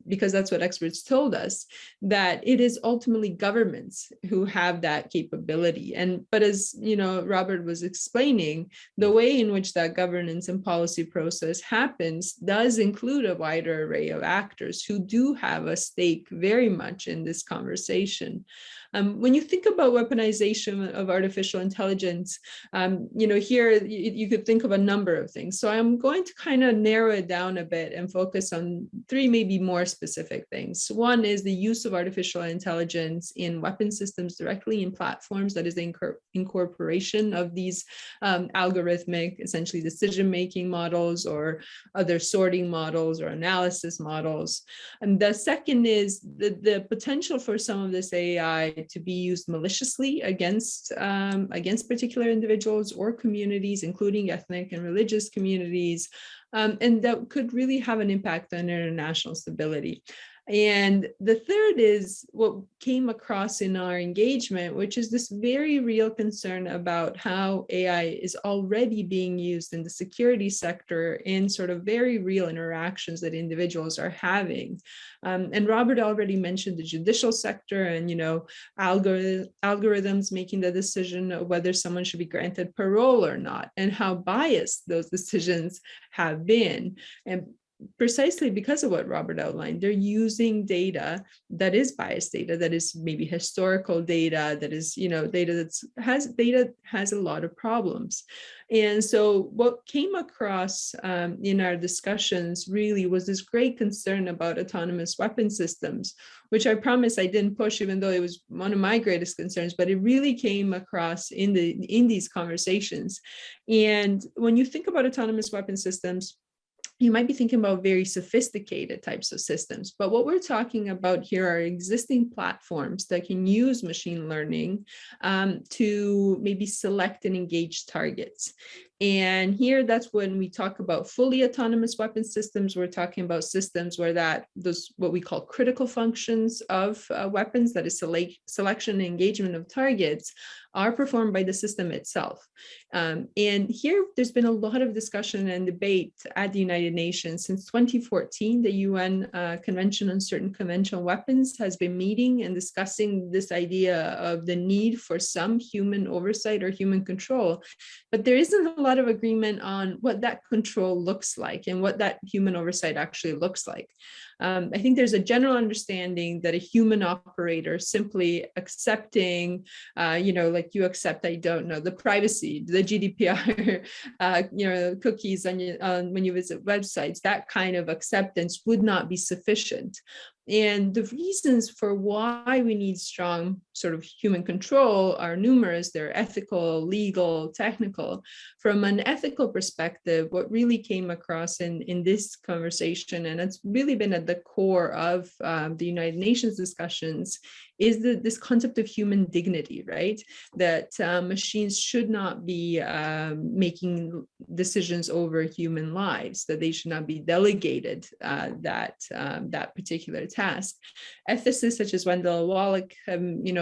because that's what experts told us, that it is ultimately governments who have that capability. But as Robert was explaining, the way in which that governance and policy process happens does include a wider array of actors who do have a stake very much in this conversation. When you think about weaponization of artificial intelligence, here you could think of a number of things. So I'm going to kind of narrow it down a bit and focus on three maybe more specific things. One is the use of artificial intelligence in weapon systems directly in platforms, that is the incorporation of these algorithmic, essentially decision-making models or other sorting models or analysis models. And the second is the potential for some of this AI to be used maliciously against particular individuals or communities, including ethnic and religious communities, and that could really have an impact on international stability. And the third is what came across in our engagement, which is this very real concern about how AI is already being used in the security sector in sort of very real interactions that individuals are having. And Robert already mentioned the judicial sector and, algorithms making the decision of whether someone should be granted parole or not, and how biased those decisions have been. And precisely because of what Robert outlined, they're using data that is biased data, that is maybe historical data, that is, data has a lot of problems. And so what came across in our discussions really was this great concern about autonomous weapon systems, which I promise I didn't push, even though it was one of my greatest concerns, but it really came across in these conversations. And when you think about autonomous weapon systems, you might be thinking about very sophisticated types of systems, but what we're talking about here are existing platforms that can use machine learning to maybe select and engage targets. And here, that's when we talk about fully autonomous weapon systems, we're talking about systems where those what we call critical functions of weapons, that is selection and engagement of targets, are performed by the system itself. And here, there's been a lot of discussion and debate at the United Nations. Since 2014, the UN Convention on Certain Conventional Weapons has been meeting and discussing this idea of the need for some human oversight or human control. But there isn't a lot of agreement on what that control looks like and what that human oversight actually looks like. I think there's a general understanding that a human operator simply accepting, like you accept, I don't know, the privacy, the GDPR, cookies when you visit websites, that kind of acceptance would not be sufficient. And the reasons for why we need strong sort of human control are numerous. They're ethical, legal, technical. From an ethical perspective, what really came across in this conversation, and it's really been at the core of the United Nations discussions, is this concept of human dignity, right? That machines should not be making decisions over human lives, that they should not be delegated that particular task. Ethicists such as Wendell Wallach have,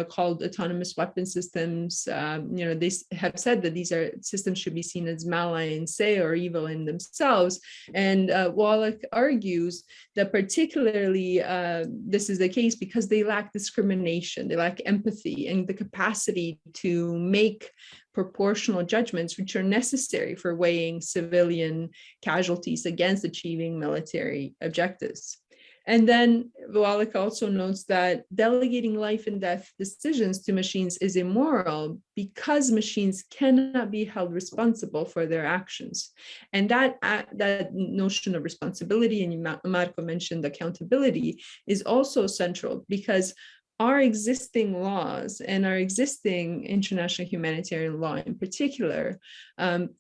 called autonomous weapon systems, they have said that these systems should be seen as malign in se, or evil in themselves. And Wallach argues that particularly this is the case because they lack discrimination, they lack empathy and the capacity to make proportional judgments which are necessary for weighing civilian casualties against achieving military objectives. And then Wallach also notes that delegating life and death decisions to machines is immoral because machines cannot be held responsible for their actions. And that notion of responsibility, and Marco mentioned accountability, is also central because our existing laws and our existing international humanitarian law in particular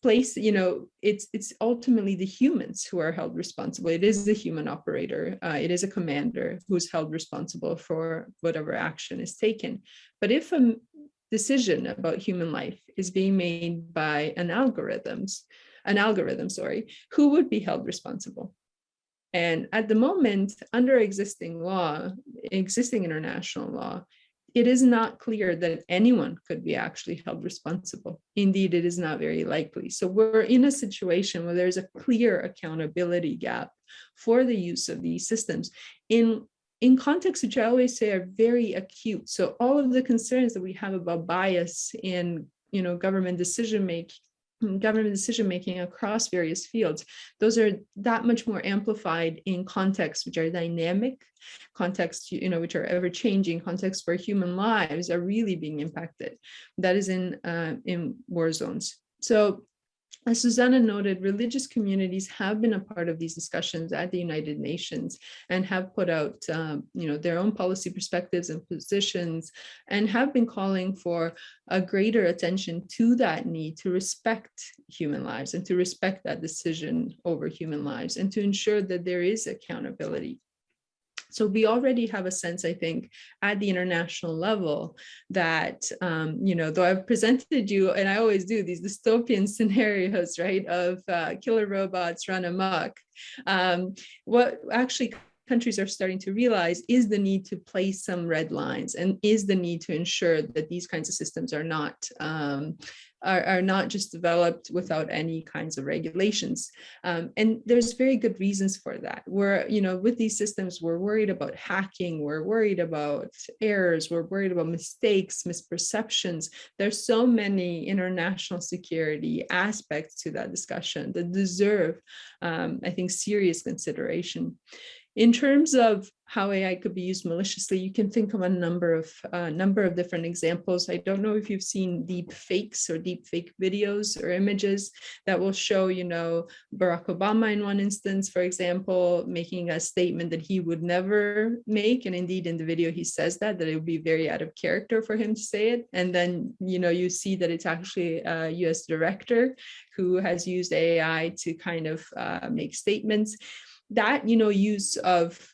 place, it's ultimately the humans who are held responsible. It is the human operator. It is a commander who's held responsible for whatever action is taken. But if a decision about human life is being made by an algorithm, who would be held responsible? And at the moment, under existing international law, it is not clear that anyone could be actually held responsible. Indeed, it is not very likely. So we're in a situation where there's a clear accountability gap for the use of these systems in contexts which I always say are very acute. So all of the concerns that we have about bias in government decision making across various fields, those are that much more amplified in contexts which are dynamic, contexts which are ever changing, contexts where human lives are really being impacted. That is in war zones. So as Susanna noted, religious communities have been a part of these discussions at the United Nations and have put out, their own policy perspectives and positions, and have been calling for a greater attention to that need to respect human lives and to respect that decision over human lives and to ensure that there is accountability. So we already have a sense, I think, at the international level that, though I've presented you, and I always do, these dystopian scenarios, right, of killer robots run amok, what actually countries are starting to realize is the need to place some red lines and is the need to ensure that these kinds of systems are not just developed without any kinds of regulations. And there's very good reasons for that. We're, with these systems, we're worried about hacking, we're worried about errors, we're worried about mistakes, misperceptions. There's so many international security aspects to that discussion that deserve, I think, serious consideration. In terms of how AI could be used maliciously, you can think of a number of different examples. I don't know if you've seen deep fakes or deep fake videos or images that will show, Barack Obama in one instance, for example, making a statement that he would never make. And indeed, in the video, he says that it would be very out of character for him to say it. And then, you see that it's actually a US director who has used AI to kind of make statements. That, use of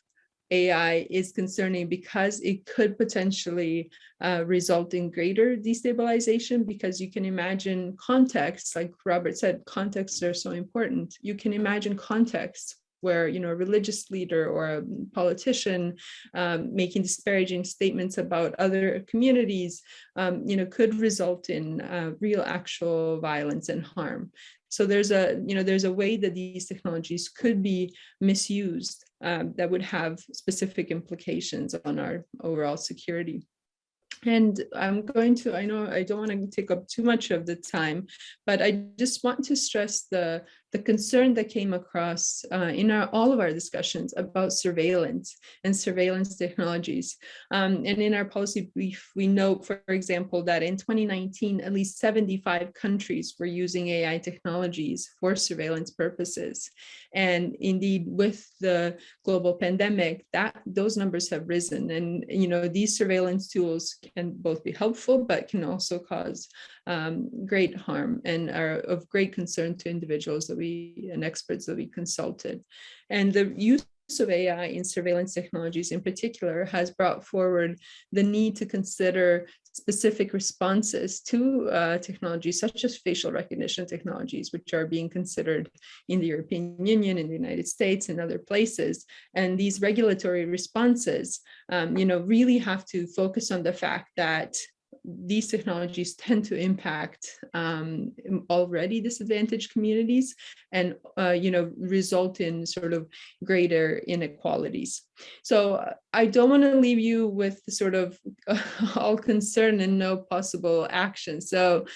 AI is concerning because it could potentially result in greater destabilization, because you can imagine contexts, like Robert said, contexts are so important. You can imagine contexts where, a religious leader or a politician making disparaging statements about other communities, could result in real actual violence and harm. So there's a way that these technologies could be misused that would have specific implications on our overall security. And I know I don't want to take up too much of the time, but I just want to stress the the concern that came across in all of our discussions about surveillance and surveillance technologies. And in our policy brief, we note, for example, that in 2019, at least 75 countries were using AI technologies for surveillance purposes. And indeed, with the global pandemic, those numbers have risen. And these surveillance tools can both be helpful, but can also cause great harm and are of great concern to individuals and experts that we consulted. And the use of AI in surveillance technologies in particular has brought forward the need to consider specific responses to technologies such as facial recognition technologies, which are being considered in the European Union, in the United States, and other places. And these regulatory responses, really have to focus on the fact that these technologies tend to impact already disadvantaged communities and result in sort of greater inequalities. So I don't want to leave you with sort of all concern and no possible action. So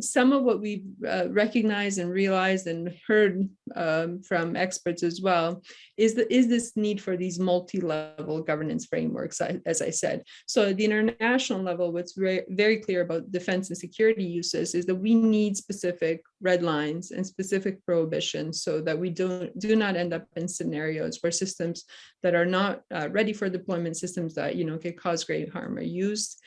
some of what we've recognized and realized and heard from experts as well is this need for these multi-level governance frameworks, as I said. So at the international level, what's very clear about defense and security uses is that we need specific red lines and specific prohibitions so that we do not end up in scenarios where systems that are not ready for deployment, systems that can cause great harm, are used.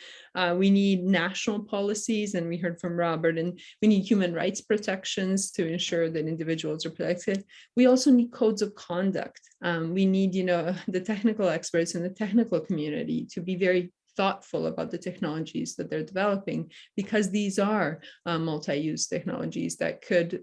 We need national policies, and we heard from Robert, and we need human rights protections to ensure that individuals are protected. We also need codes of conduct. We need the technical experts in the technical community to be very thoughtful about the technologies that they're developing, because these are multi-use technologies that could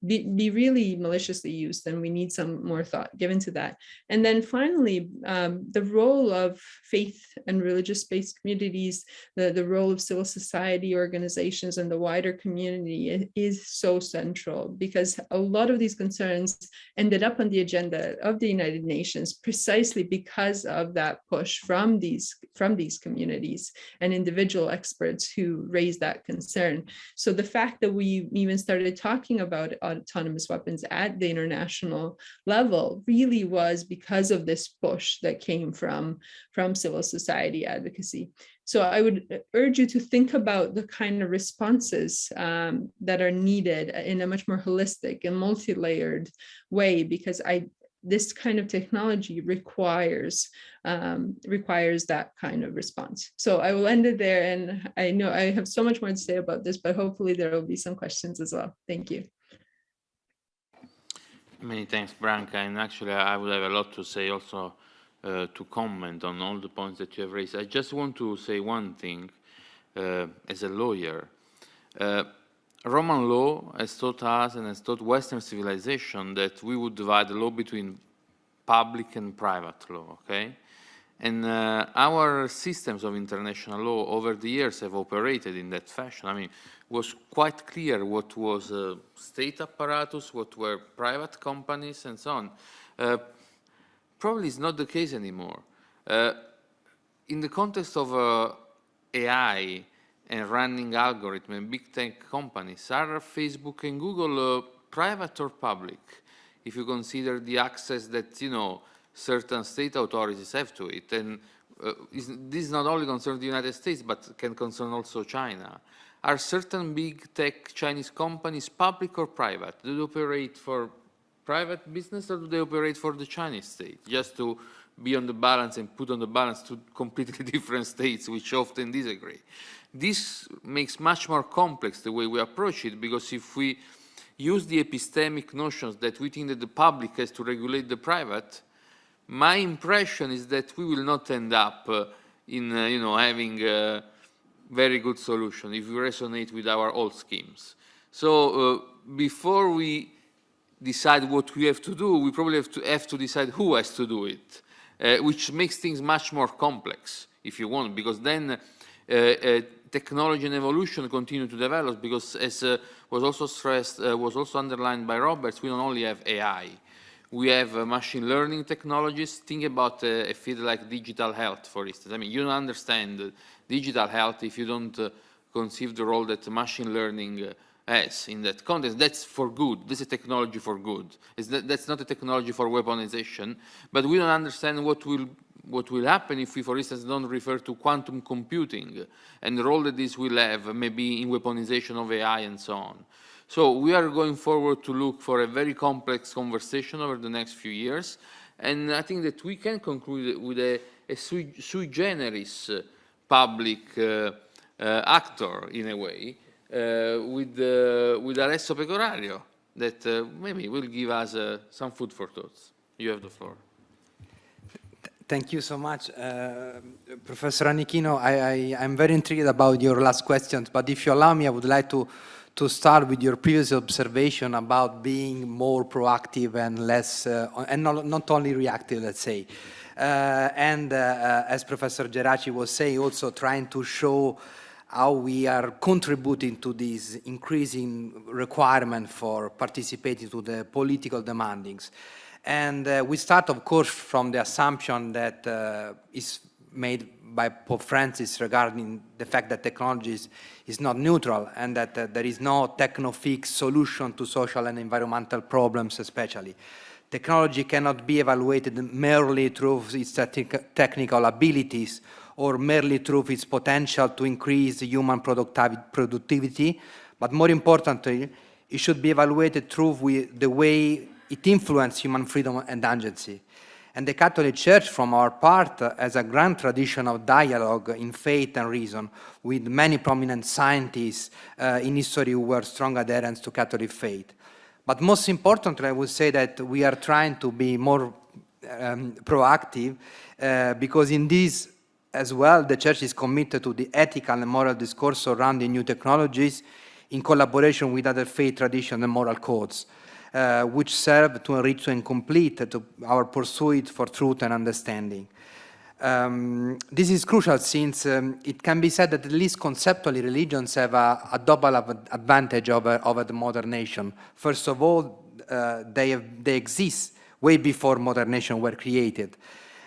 be really maliciously used, and we need some more thought given to that. And then finally, the role of faith and religious-based communities, the role of civil society organizations and the wider community is so central, because a lot of these concerns ended up on the agenda of the United Nations precisely because of that push from these communities and individual experts who raised that concern. So the fact that we even started talking about autonomous weapons at the international level really was because of this push that came from civil society advocacy. So I would urge you to think about the kind of responses that are needed in a much more holistic and multi-layered way, because this kind of technology requires that kind of response. So I will end it there, and I know I have so much more to say about this, but hopefully there will be some questions as well. Thank you. Many thanks, Branka. And actually, I would have a lot to say also to comment on all the points that you have raised. I just want to say one thing as a lawyer. Roman law has taught us and has taught Western civilization that we would divide the law between public and private law, okay? And our systems of international law over the years have operated in that fashion. I mean, it was quite clear what was state apparatus, what were private companies, and so on. Probably it's not the case anymore. In the context of AI, and running algorithm and big tech companies, are Facebook and Google private or public? If you consider the access that certain state authorities have to it, and this not only concerns the United States but can concern also China. Are certain big tech Chinese companies public or private? Do they operate for private business or do they operate for the Chinese state? Just to be on the balance and put on the balance two completely different states which often disagree. This makes much more complex the way we approach it, because if we use the epistemic notions that we think that the public has to regulate the private, my impression is that we will not end up in having a very good solution if we resonate with our old schemes. So before we decide what we have to do, we probably have to decide who has to do it, which makes things much more complex, if you want, because then technology and evolution continue to develop, because as was also stressed, was also underlined by Roberts, we don't only have AI. We have machine learning technologies. Think about a field like digital health, for instance. I mean, you don't understand digital health if you don't conceive the role that machine learning has in that context, that's for good. This is technology for good. That's not a technology for weaponization, but we don't understand what will happen if we, for instance, don't refer to quantum computing and the role that this will have maybe in weaponization of AI and so on. So we are going forward to look for a very complex conversation over the next few years, and I think that we can conclude with a sui generis public actor, in a way, with Alessio Pecorario, that maybe will give us some food for thoughts. You have the floor. Thank you so much. Professor Annichino, I'm very intrigued about your last questions, but if you allow me, I would like to start with your previous observation about being more proactive and less, and not only reactive, let's say. As Professor Geraci was saying, also trying to show how we are contributing to this increasing requirement for participating to the political demandings. And we start, of course, from the assumption that is made by Pope Francis regarding the fact that technology is not neutral and that there is no techno-fix solution to social and environmental problems especially. Technology cannot be evaluated merely through its technical abilities or merely through its potential to increase human productivity, but more importantly, it should be evaluated through the way it influences human freedom and agency. And the Catholic Church, from our part, has a grand tradition of dialogue in faith and reason with many prominent scientists in history who were strong adherents to Catholic faith. But most importantly, I would say that we are trying to be more proactive because in this as well, the Church is committed to the ethical and moral discourse surrounding new technologies in collaboration with other faith traditions and moral codes, which serve to enrich and complete our pursuit for truth and understanding. This is crucial since it can be said that at least conceptually religions have a double advantage over the modern nation. First of all, they exist way before modern nations were created.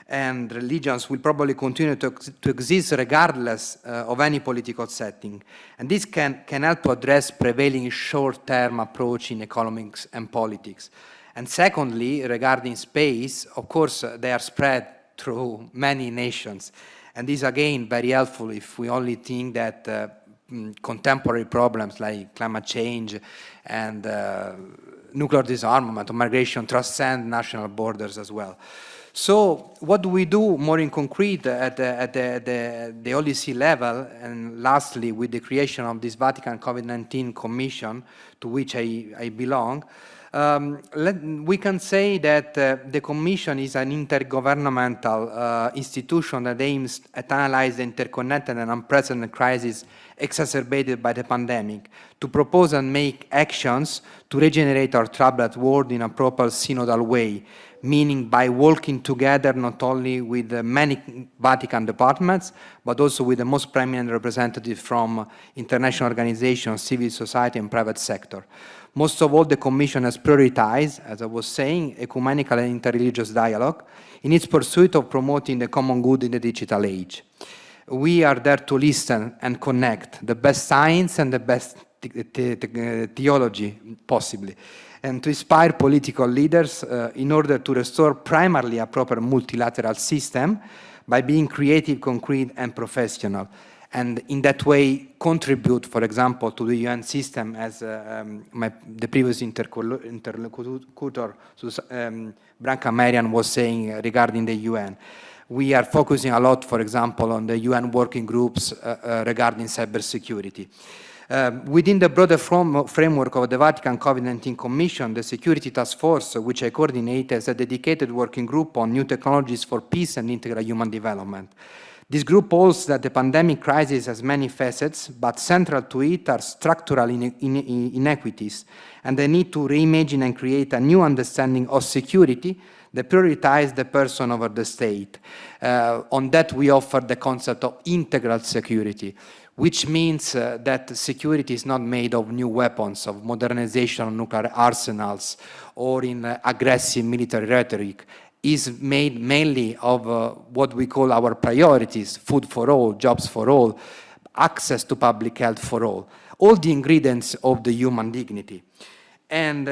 And religions will probably continue to exist regardless of any political setting. And this can help to address prevailing short-term approach in economics and politics. And secondly, regarding space, of course, they are spread through many nations. And this, again, very helpful if we only think that contemporary problems like climate change and nuclear disarmament or migration transcend national borders as well. So what do we do more in concrete at the Holy See level, and lastly with the creation of this Vatican COVID-19 Commission to which I belong? We can say that the Commission is an intergovernmental institution that aims at analyze the interconnected and unprecedented crisis exacerbated by the pandemic, to propose and make actions to regenerate our troubled world in a proper synodal way, meaning by working together not only with the many Vatican departments, but also with the most prominent representatives from international organizations, civil society, and private sector. Most of all, the Commission has prioritized, as I was saying, ecumenical and interreligious dialogue in its pursuit of promoting the common good in the digital age. We are there to listen and connect the best science and the best theology, possibly, and to inspire political leaders in order to restore primarily a proper multilateral system by being creative, concrete, and professional. And in that way, contribute, for example, to the UN system, as the previous interlocutor, Branka Marijan, was saying regarding the UN. We are focusing a lot, for example, on the UN working groups regarding cybersecurity. Within the broader framework of the Vatican COVID-19 Commission, the Security Task Force, which I coordinate, has a dedicated working group on new technologies for peace and integral human development. This group holds that the pandemic crisis has many facets, but central to it are structural inequities and the need to reimagine and create a new understanding of security that prioritizes the person over the state. On that, we offer the concept of integral security, which means that security is not made of new weapons, of modernization of nuclear arsenals, or in aggressive military rhetoric. Is made mainly of what we call our priorities: food for all, jobs for all, access to public health for all the ingredients of the human dignity. And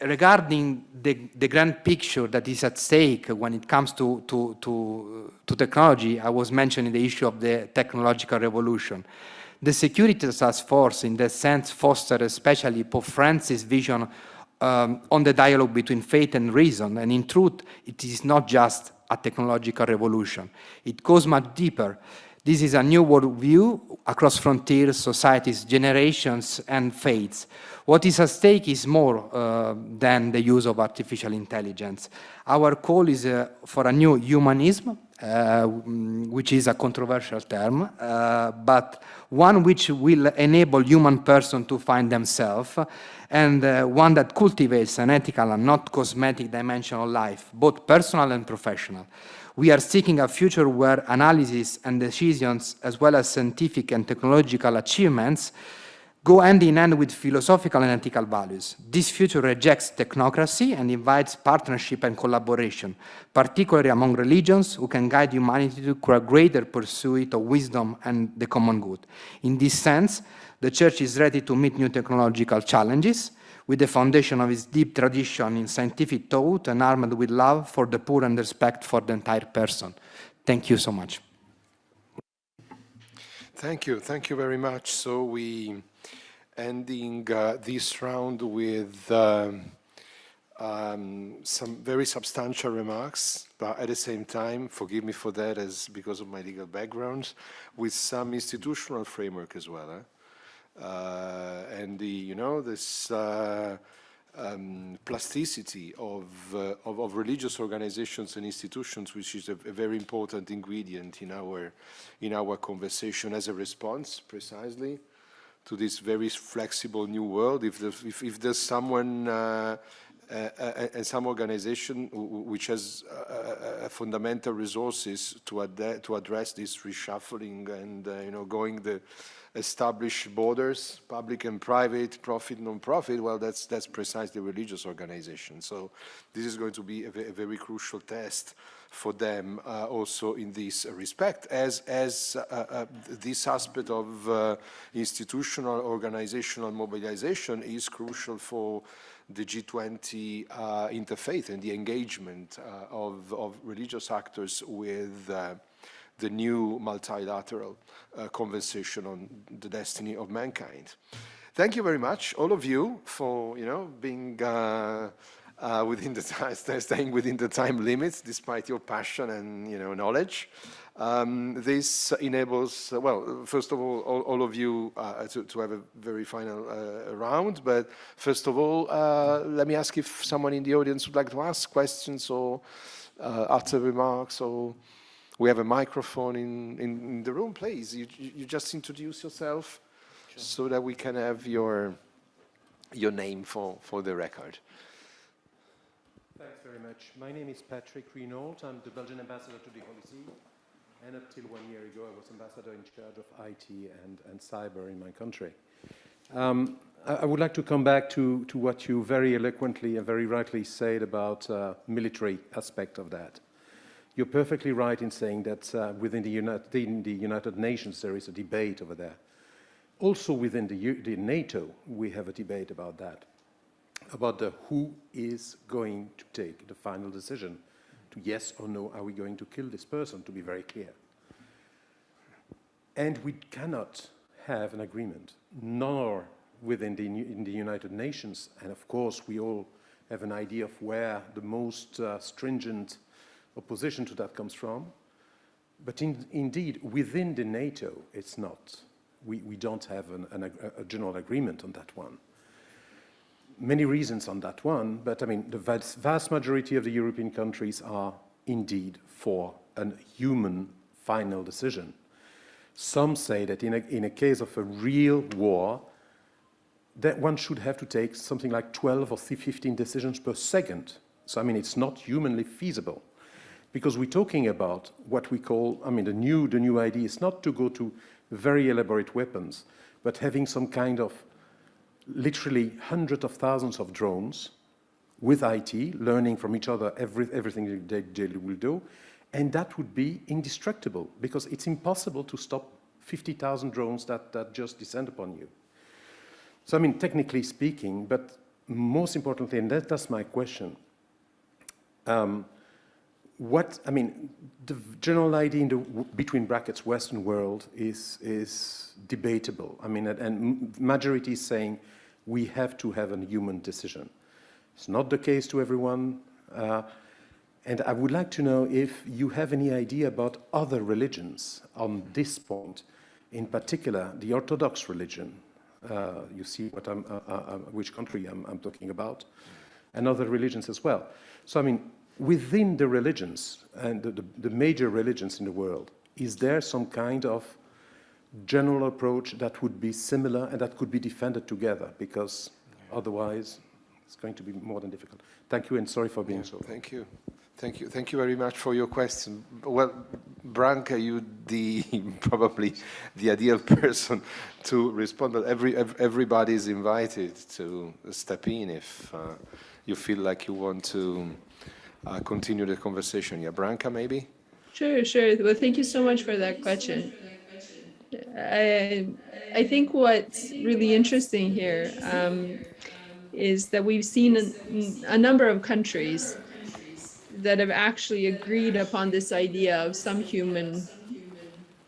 regarding the grand picture that is at stake when it comes to technology, I was mentioning the issue of the technological revolution. The Security Task Force, in that sense, fostered especially Pope Francis' vision on the dialogue between faith and reason. And in truth, it is not just a technological revolution. It goes much deeper. This is a new worldview across frontiers, societies, generations, and faiths. What is at stake is more than the use of artificial intelligence. Our call is for a new humanism, which is a controversial term, but one which will enable human person to find themselves, and one that cultivates an ethical and not cosmetic dimension of life, both personal and professional. We are seeking a future where analysis and decisions, as well as scientific and technological achievements, go hand in hand with philosophical and ethical values. This future rejects technocracy and invites partnership and collaboration, particularly among religions who can guide humanity to a greater pursuit of wisdom and the common good. In this sense, the Church is ready to meet new technological challenges with the foundation of its deep tradition in scientific thought and armed with love for the poor and respect for the entire person. Thank you so much. Thank you very much. So we ending this round with some very substantial remarks, but at the same time, forgive me for that, as because of my legal background, with some institutional framework as well. And this plasticity of religious organizations and institutions, which is a very important ingredient in our conversation as a response, precisely, to this very flexible new world. If there's someone and some organization which has fundamental resources to address this reshuffling and going the established borders, public and private, profit, non-profit, well, that's precisely religious organization. So this is going to be a very crucial test for them also in this respect, as this aspect of institutional organizational mobilization is crucial for the G20 interfaith and the engagement of religious actors with the new multilateral conversation on the destiny of mankind. Thank you very much, all of you, for being within the time, staying within the time limits, despite your passion and knowledge. This enables, well, first of all of you to have a very final round. But first of all, let me ask if someone in the audience would like to ask questions or utter remarks, or we have a microphone in the room. Please, you just introduce yourself, sure, so that we can have your name for the record. Thanks very much. My name is Patrick Renault. I'm the Belgian ambassador to the Holy See. And up till 1 year ago, I was ambassador in charge of IT and cyber in my country. I would like to come back to what you very eloquently and very rightly said about military aspect of that. You're perfectly right in saying that within the United Nations, there is a debate over there. Also within the NATO, we have a debate about that, about who is going to take the final decision to yes or no, are we going to kill this person, to be very clear. And we cannot have an agreement, nor within the United Nations. And of course, we all have an idea of where the most stringent opposition to that comes from. But indeed, within the NATO, it's not. We don't have a general agreement on that one. Many reasons on that one, but I mean, the vast majority of the European countries are indeed for a human final decision. Some say that in a case of a real war, that one should have to take something like 12 or 15 decisions per second. So I mean, it's not humanly feasible, because we're talking about what we call, I mean, the new idea is not to go to very elaborate weapons, but having some kind of literally hundreds of thousands of drones with IT, learning from each other everything they will do, And that would be indestructible, because it's impossible to stop 50,000 drones that just descend upon you. So, I mean, technically speaking, but most importantly, and that's my question, the general idea in the, between brackets, Western world is debatable. I mean, and majority is saying we have to have a human decision. It's not the case to everyone. And I would like to know if you have any idea about other religions on this point, in particular, the Orthodox religion. You see what which country I'm talking about, and other religions as well. So, I mean, within the religions and the major religions in the world, is there some kind of general approach that would be similar and that could be defended together? Because otherwise, it's going to be more than difficult. Thank you, and sorry for being so. Thank you. Thank you very much for your question. Well, Branka, you probably the ideal person to respond, but everybody is invited to step in if you feel like you want to continue the conversation. Yeah, Branka, maybe? Sure. Well, thank you so much for that question. I think what's really interesting here is that we've seen a number of countries that have actually agreed upon this idea of some human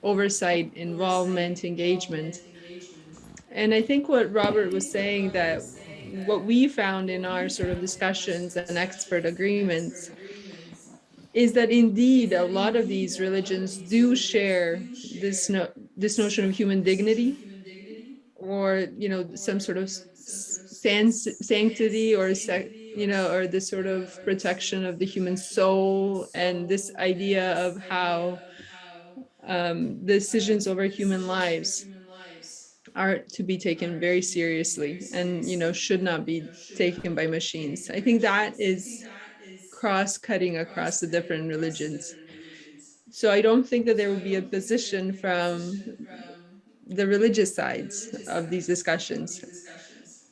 oversight, involvement, engagement. And I think what Robert was saying, that what we found in our sort of discussions and expert agreements is that indeed a lot of these religions do share this notion of human dignity, or some sort of sanctity, or or this sort of protection of the human soul, and this idea of how decisions over human lives are to be taken very seriously, and should not be taken by machines. I think that is cross-cutting across the different religions. So I don't think that there will be a position from the religious sides of these discussions.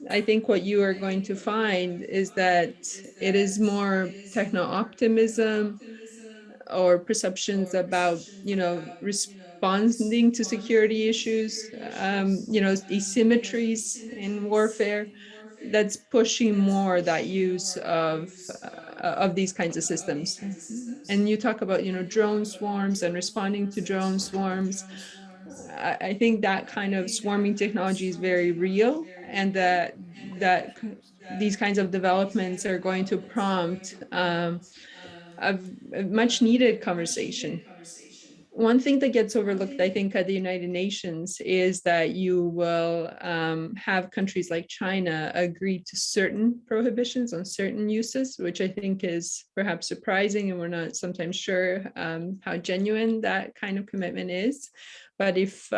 I think what you are going to find is that it is more techno-optimism or perceptions about, responding to security issues, asymmetries in warfare, that's pushing more that use of these kinds of systems. And you talk about, drone swarms and responding to drone swarms. I think that kind of swarming technology is very real, and that these kinds of developments are going to prompt a much needed conversation. One thing that gets overlooked, I think, at the United Nations is that you will have countries like China agree to certain prohibitions on certain uses, which I think is perhaps surprising, and we're not sometimes sure how genuine that kind of commitment is. But if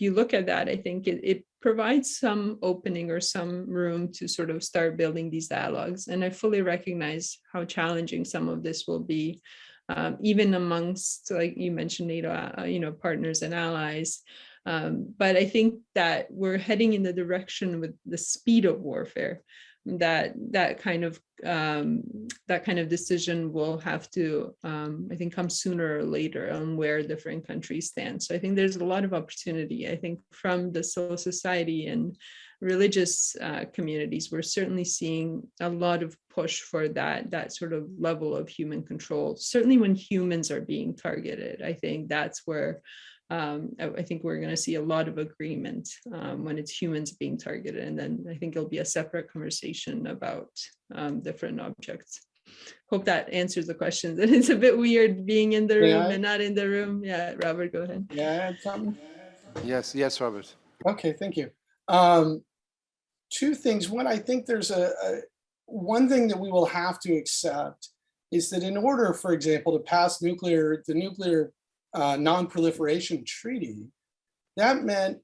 you look at that, I think it provides some opening or some room to sort of start building these dialogues. And I fully recognize how challenging some of this will be, even amongst, like you mentioned, NATO, partners and allies. But I think that we're heading in the direction with the speed of warfare, that kind of decision will have to, I think, come sooner or later on where different countries stand. So I think there's a lot of opportunity. I think from the civil society and religious communities, we're certainly seeing a lot of push for that sort of level of human control. Certainly when humans are being targeted, I think that's where I think we're going to see a lot of agreement when it's humans being targeted. And then I think it'll be a separate conversation about different objects. Hope that answers the question. That it's a bit weird being in the room and not in the room. Yeah, Robert, go ahead. Yeah, I had something. Yes, Robert. Okay, thank you. Two things. One, I think there's one thing that we will have to accept is that in order, for example, to pass the nuclear non-proliferation treaty, that meant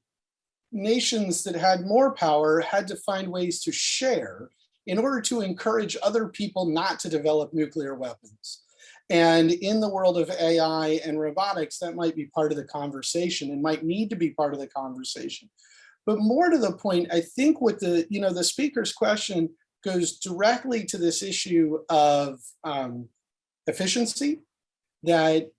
nations that had more power had to find ways to share in order to encourage other people not to develop nuclear weapons. And in the world of AI and robotics, that might be part of the conversation and might need to be part of the conversation. But more to the point, I think what the speaker's question goes directly to this issue of efficiency, that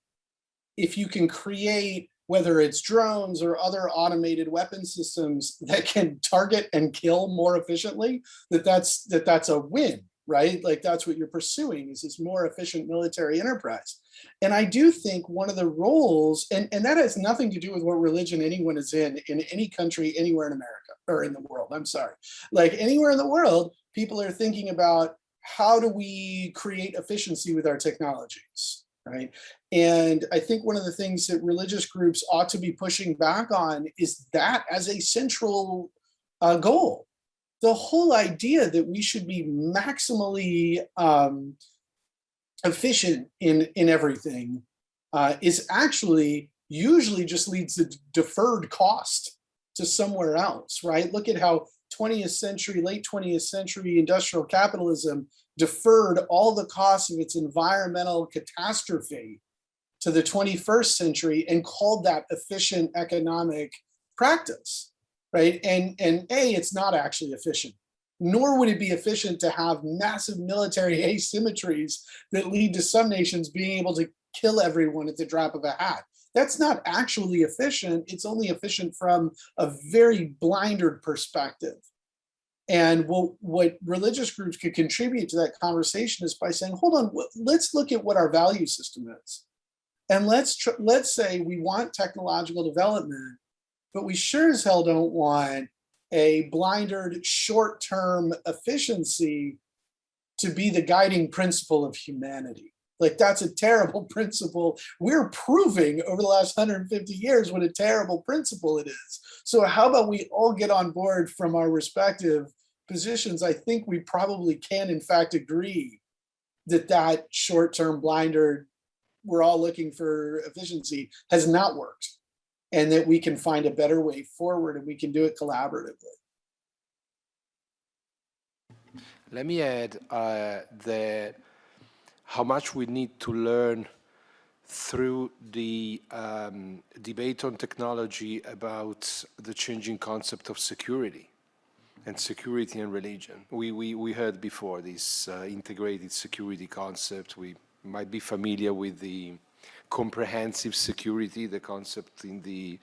if you can create, whether it's drones or other automated weapon systems that can target and kill more efficiently, that's a win, right? Like that's what you're pursuing, is this more efficient military enterprise. And I do think one of the roles, and that has nothing to do with what religion anyone is in any country, anywhere in America, or in the world, I'm sorry. Like anywhere in the world, people are thinking about how do we create efficiency with our technologies, right? And I think one of the things that religious groups ought to be pushing back on is that as a central goal. The whole idea that we should be maximally efficient in everything is actually usually just leads to deferred cost to somewhere else, right? Look at how 20th century, late 20th century industrial capitalism deferred all the costs of its environmental catastrophe to the 21st century and called that efficient economic practice, right? And it's not actually efficient, nor would it be efficient to have massive military asymmetries that lead to some nations being able to kill everyone at the drop of a hat. That's not actually efficient. It's only efficient from a very blinded perspective. And what religious groups could contribute to that conversation is by saying, hold on, let's look at what our value system is. And let's say we want technological development, but we sure as hell don't want a blinded short-term efficiency to be the guiding principle of humanity. Like that's a terrible principle. We're proving over the last 150 years what a terrible principle it is. So how about we all get on board from our respective positions? I think we probably can in fact agree that short-term blinder, we're all looking for efficiency, has not worked, and that we can find a better way forward and we can do it collaboratively. Let me add that how much we need to learn through the debate on technology about the changing concept of security and religion. We heard before this integrated security concept. We might be familiar with the comprehensive security, the concept in the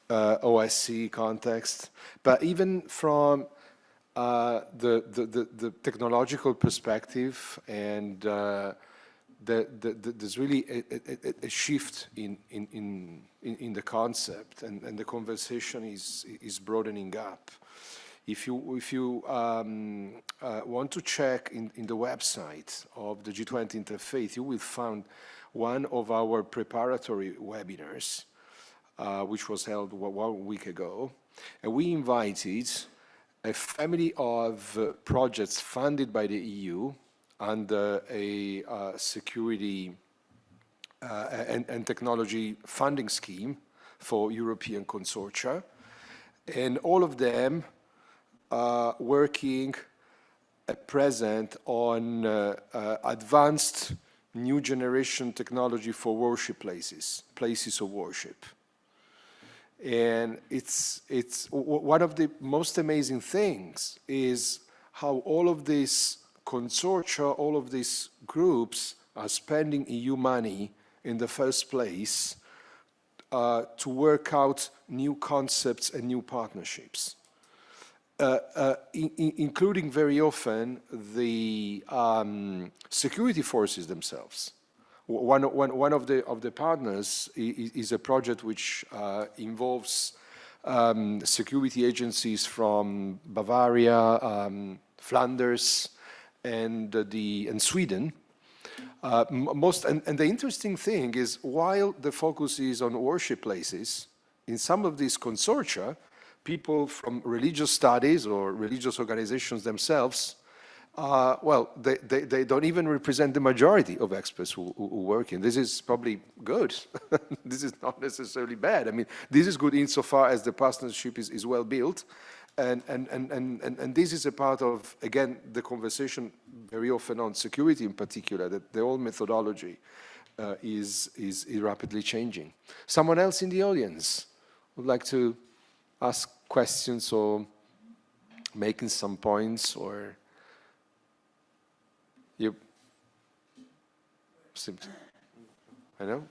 OSCE context. But even from the technological perspective, and there's really a shift in the concept, and the conversation is broadening up. If you want to check in the website of the G20 Interfaith, you will find one of our preparatory webinars, which was held 1 week ago, and we invited a family of projects funded by the EU under a security and technology funding scheme for European consortia, and all of them working at present on advanced new generation technology for worship places of worship. And it's one of the most amazing things is how all of these consortia, all of these groups are spending EU money in the first place to work out new concepts and new partnerships, including very often the security forces themselves. One of the partners is a project which involves security agencies from Bavaria, Flanders, and Sweden. And the interesting thing is, while the focus is on worship places, in some of these consortia, people from religious studies or religious organizations themselves, they don't even represent the majority of experts who work in. This is probably good. This is not necessarily bad. I mean, this is good insofar as the partnership is well built. And this is a part of, again, the conversation very often on security in particular, that the whole methodology is rapidly changing. Someone else in the audience would like to ask questions or making some points, or you simply. I know.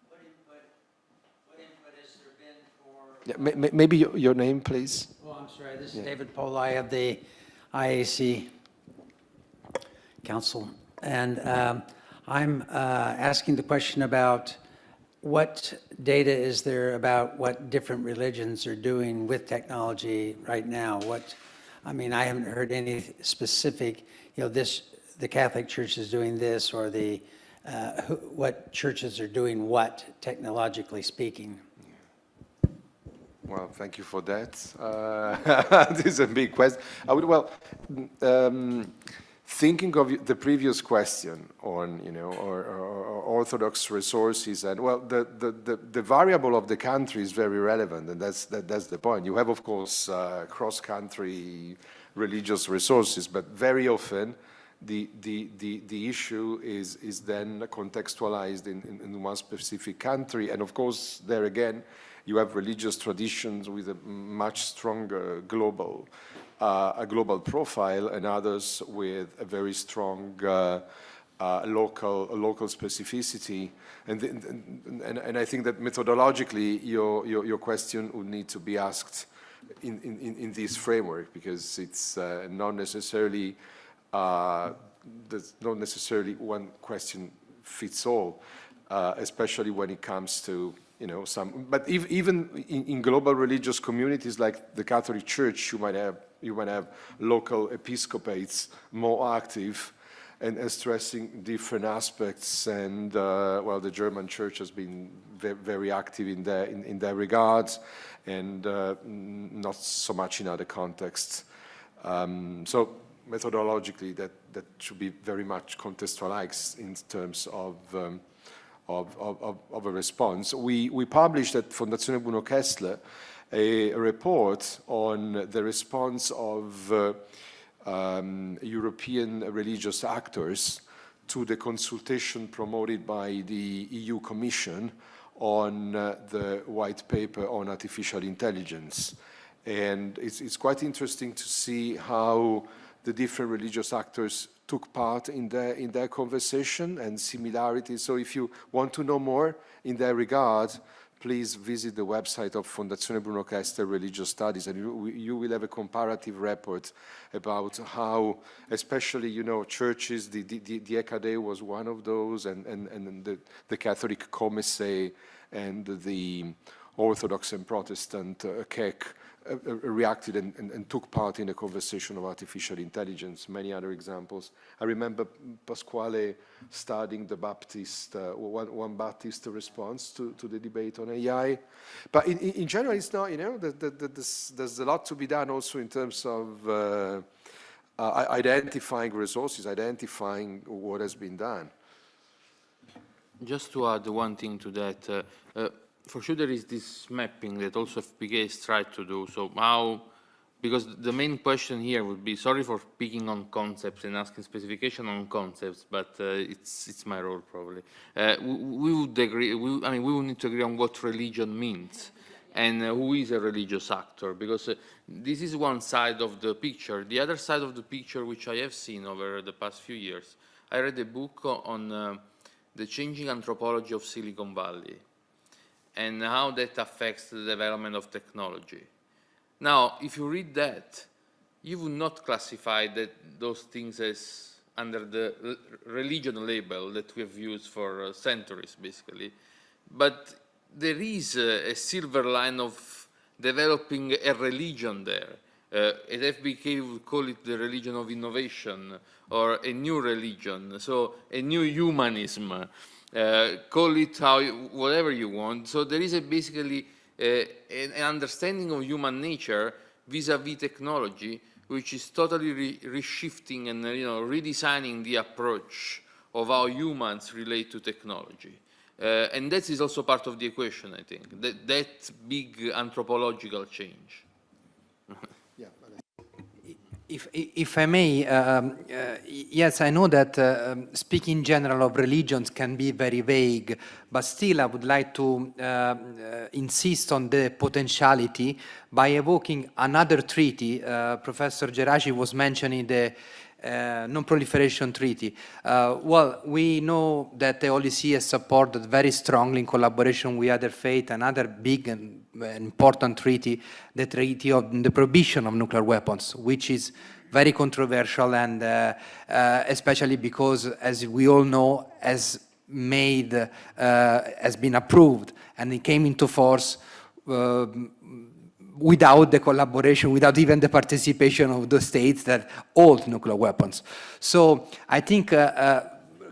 What input has there been for... Yeah, maybe your name, please. Oh, I'm sorry. This is David Poli of the IAC Council. And I'm asking the question about what data is there about what different religions are doing with technology right now? I mean, I haven't heard any specific, the Catholic Church is doing this, or what churches are doing what, technologically speaking. Well, thank you for that. This is a big question. Thinking of the previous question on, or Orthodox resources, and the variable of the country is very relevant, and that's the point. You have, of course, cross-country religious resources, but very often the issue is then contextualized in one specific country, and of course, there again, you have religious traditions with a much stronger global profile, and others with a very strong local specificity. And I think that methodologically, your question would need to be asked in this framework, because it's not necessarily there's not necessarily one question fits all, especially when it comes to but even in global religious communities like the Catholic Church, you might have local episcopates more active and stressing different aspects. And the German Church has been very active in that regard, and not so much in other contexts. So methodologically, that should be very much contextualized in terms of a response. We published at Fondazione Bruno Kessler a report on the response of European religious actors to the consultation promoted by the EU Commission on the white paper on artificial intelligence. And it's quite interesting to see how the different religious actors took part in their conversation and similarities. So if you want to know more in that regard, please visit the website of Fondazione Bruno Kessler Religious Studies, and you will have a comparative report about how, especially, churches, the EKD was one of those, and the Catholic Commissary and the Orthodox and Protestant KEC reacted and took part in the conversation of artificial intelligence. Many other examples. I remember Pasquale studying the Baptist, one Baptist response to the debate on AI. But in general, it's not, there's a lot to be done also in terms of identifying resources, identifying what has been done. Just to add one thing to that, for sure there is this mapping that also FPK has tried to do. So how, because the main question here would be, sorry for picking on concepts and asking specification on concepts, but it's my role probably. We would agree, we would need to agree on what religion means and who is a religious actor, because this is one side of the picture. The other side of the picture, which I have seen over the past few years, I read a book on the changing anthropology of Silicon Valley and how that affects the development of technology. Now, if you read that, you would not classify those things as under the religion label that we have used for centuries, basically. But there is a silver line of developing a religion there. At FBK, we call it the religion of innovation, or a new religion, so a new humanism. Call it whatever you want. So there is basically an understanding of human nature vis-a-vis technology, which is totally reshifting and redesigning the approach of how humans relate to technology. And that is also part of the equation, I think, that big anthropological change. If I may, yes, I know that speaking in general of religions can be very vague, but still I would like to insist on the potentiality by evoking another treaty. Professor Geraci was mentioning the Non-Proliferation Treaty. Well, we know that the Holy See has supported very strongly in collaboration with other faith and other big and important treaty, the Treaty of the Prohibition of Nuclear Weapons, which is very controversial and especially because, as we all know, has been approved and it came into force without the collaboration, without even the participation of the states that hold nuclear weapons. So I think,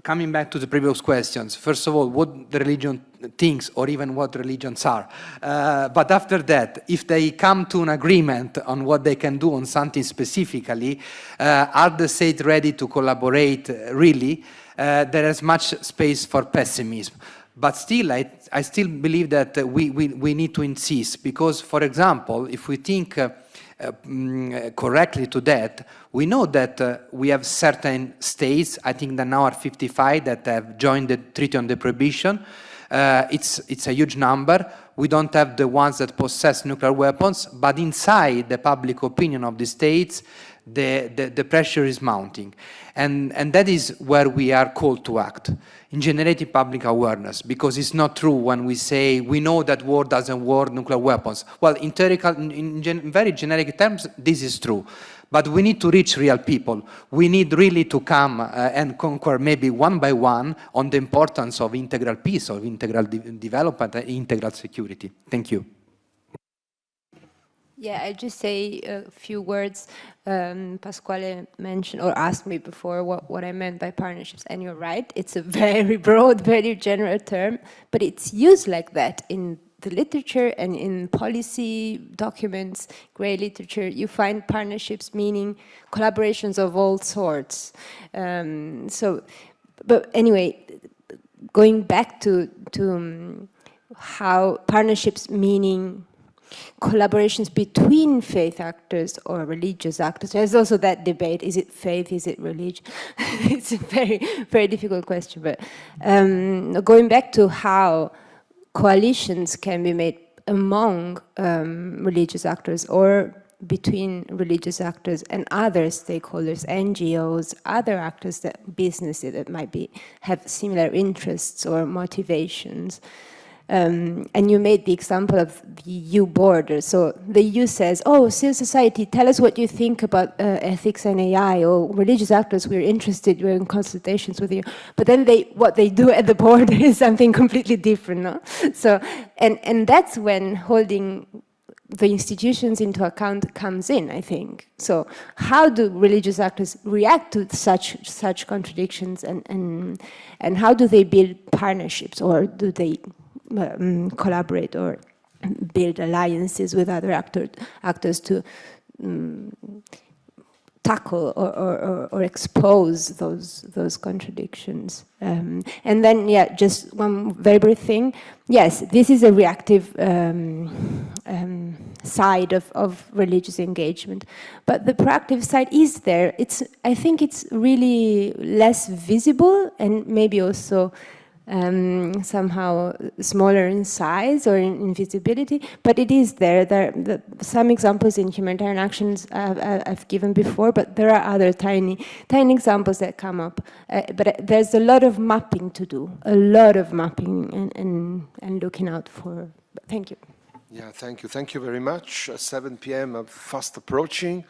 coming back to the previous questions, first of all, what the religion thinks or even what religions are. But after that, if they come to an agreement on what they can do on something specifically, are the states ready to collaborate really? There is much space for pessimism. But still, I still believe that we need to insist because, for example, if we think correctly to that, we know that we have certain states, I think that now are 55, that have joined the Treaty on the Prohibition. It's a huge number. We don't have the ones that possess nuclear weapons, but inside the public opinion of the states, the pressure is mounting. And that is where we are called to act, in generating public awareness, because it's not true when we say we know that war doesn't work nuclear weapons. Well, in very generic terms, this is true. But we need to reach real people. We need really to come and conquer maybe one by one on the importance of integral peace, of integral development, and integral security. Thank you. Yeah, I'll just say a few words. Pasquale mentioned or asked me before what I meant by partnerships, and you're right, it's a very broad, very general term, but it's used like that in the literature and in policy documents, grey literature. You find partnerships meaning collaborations of all sorts. But anyway, going back to how partnerships meaning collaborations between faith actors or religious actors. There's also that debate, is it faith, is it religion? It's a very, very difficult question, but going back to how coalitions can be made among religious actors or between religious actors and other stakeholders, NGOs, other actors, businesses that might have similar interests or motivations. And you made the example of the EU border. So the EU says, oh, civil society, tell us what you think about ethics and AI, or religious actors, we're interested, we're in consultations with you. But then what they do at the border is something completely different, no? So, and that's when holding the institutions into account comes in, I think. So how do religious actors react to such contradictions, and how do they build partnerships, or do they collaborate or build alliances with other actors to tackle or expose those contradictions? And then, yeah, just one very brief thing. Yes, this is a reactive side of religious engagement, but the proactive side is there. I think it's really less visible and maybe also somehow smaller in size or in visibility, but it is there. Some examples in humanitarian actions I've given before, but there are other tiny examples that come up. But there's a lot of mapping to do, a lot of mapping and looking out for. Thank you. Yeah, thank you. Thank you very much. 7 p.m. fast approaching.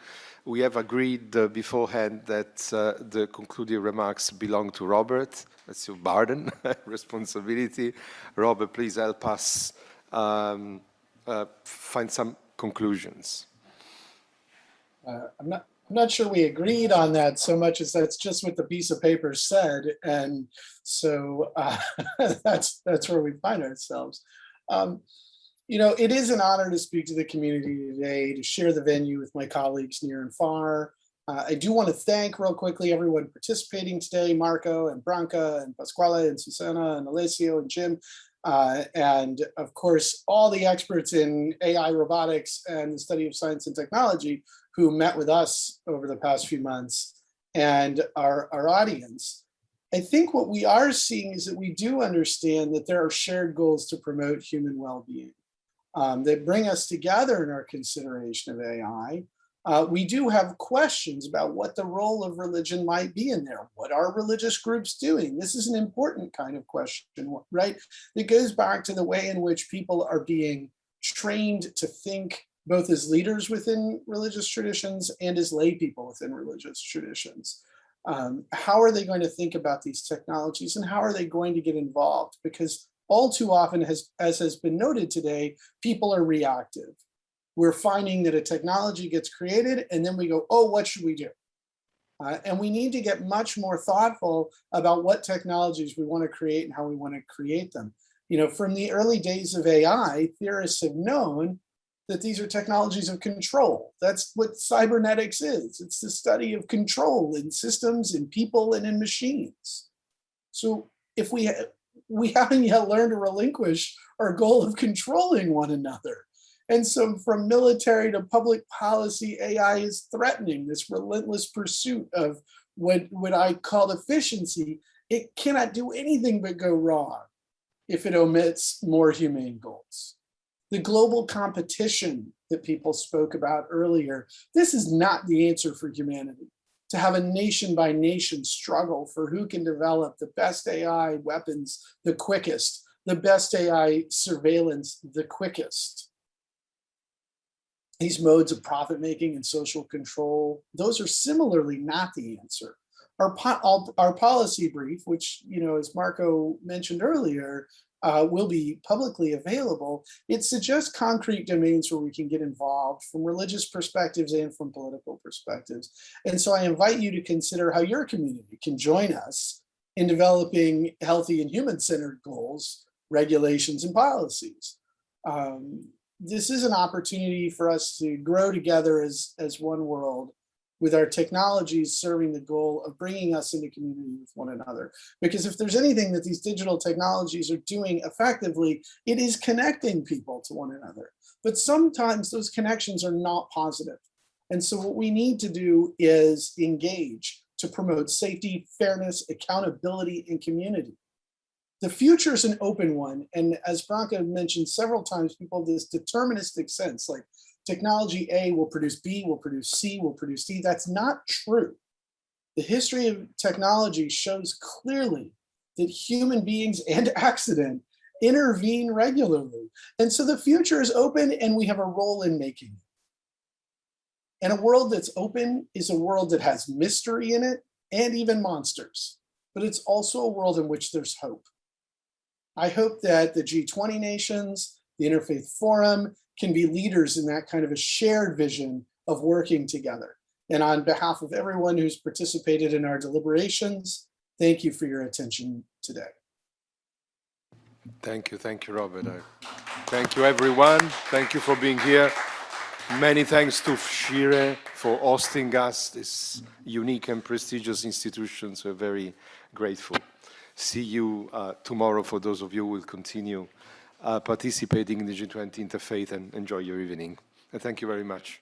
We have agreed beforehand that the concluding remarks belong to Robert. That's your burden, responsibility. Robert, please help us find some conclusions. I'm not sure we agreed on that so much as that's just what the piece of paper said, and so that's where we find ourselves. You know, it is an honor to speak to the community today, to share the venue with my colleagues near and far. I do want to thank real quickly everyone participating today, Marco and Branka and Pasquale and Susanna and Alessio and Jim. And of course, all the experts in AI, robotics, and the study of science and technology who met with us over the past few months and our audience. I think what we are seeing is that we do understand that there are shared goals to promote human well-being that bring us together in our consideration of AI. We do have questions about what the role of religion might be in there. What are religious groups doing? This is an important kind of question, right? It goes back to the way in which people are being trained to think both as leaders within religious traditions and as lay people within religious traditions. How are they going to think about these technologies and how are they going to get involved? Because all too often, as has been noted today, people are reactive. We're finding that a technology gets created and then we go, oh, what should we do? And we need to get much more thoughtful about what technologies we want to create and how we want to create them. You know, from the early days of AI, theorists have known that these are technologies of control. That's what cybernetics is. It's the study of control in systems, in people, and in machines. So if we haven't yet learned to relinquish our goal of controlling one another. And so from military to public policy, AI is threatening this relentless pursuit of what I call efficiency. It cannot do anything but go wrong if it omits more humane goals. The global competition that people spoke about earlier, this is not the answer for humanity. To have a nation by nation struggle for who can develop the best AI weapons the quickest, the best AI surveillance the quickest. These modes of profit making and social control, those are similarly not the answer. Our policy brief, which, you know, as Marco mentioned earlier, will be publicly available. It suggests concrete domains where we can get involved from religious perspectives and from political perspectives. And so I invite you to consider how your community can join us in developing healthy and human-centered goals, regulations, and policies. This is an opportunity for us to grow together as one world, with our technologies serving the goal of bringing us into community with one another. Because if there's anything that these digital technologies are doing effectively, it is connecting people to one another. But sometimes those connections are not positive. And so what we need to do is engage to promote safety, fairness, accountability, and community. The future is an open one. And as Branka mentioned several times, people have this deterministic sense, like, technology A will produce B, will produce C, will produce D. That's not true. The history of technology shows clearly that human beings and accident intervene regularly. And so the future is open and we have a role in making it. And a world that's open is a world that has mystery in it and even monsters. But it's also a world in which there's hope. I hope that the G20 nations, the Interfaith Forum, can be leaders in that kind of a shared vision of working together. And on behalf of everyone who's participated in our deliberations, thank you for your attention today. Thank you, Robert. Thank you, everyone. Thank you for being here. Many thanks to FSCIRE for hosting us, this unique and prestigious institution. So we're very grateful. See you tomorrow for those of you who will continue participating in the G20 Interfaith, and enjoy your evening. And thank you very much.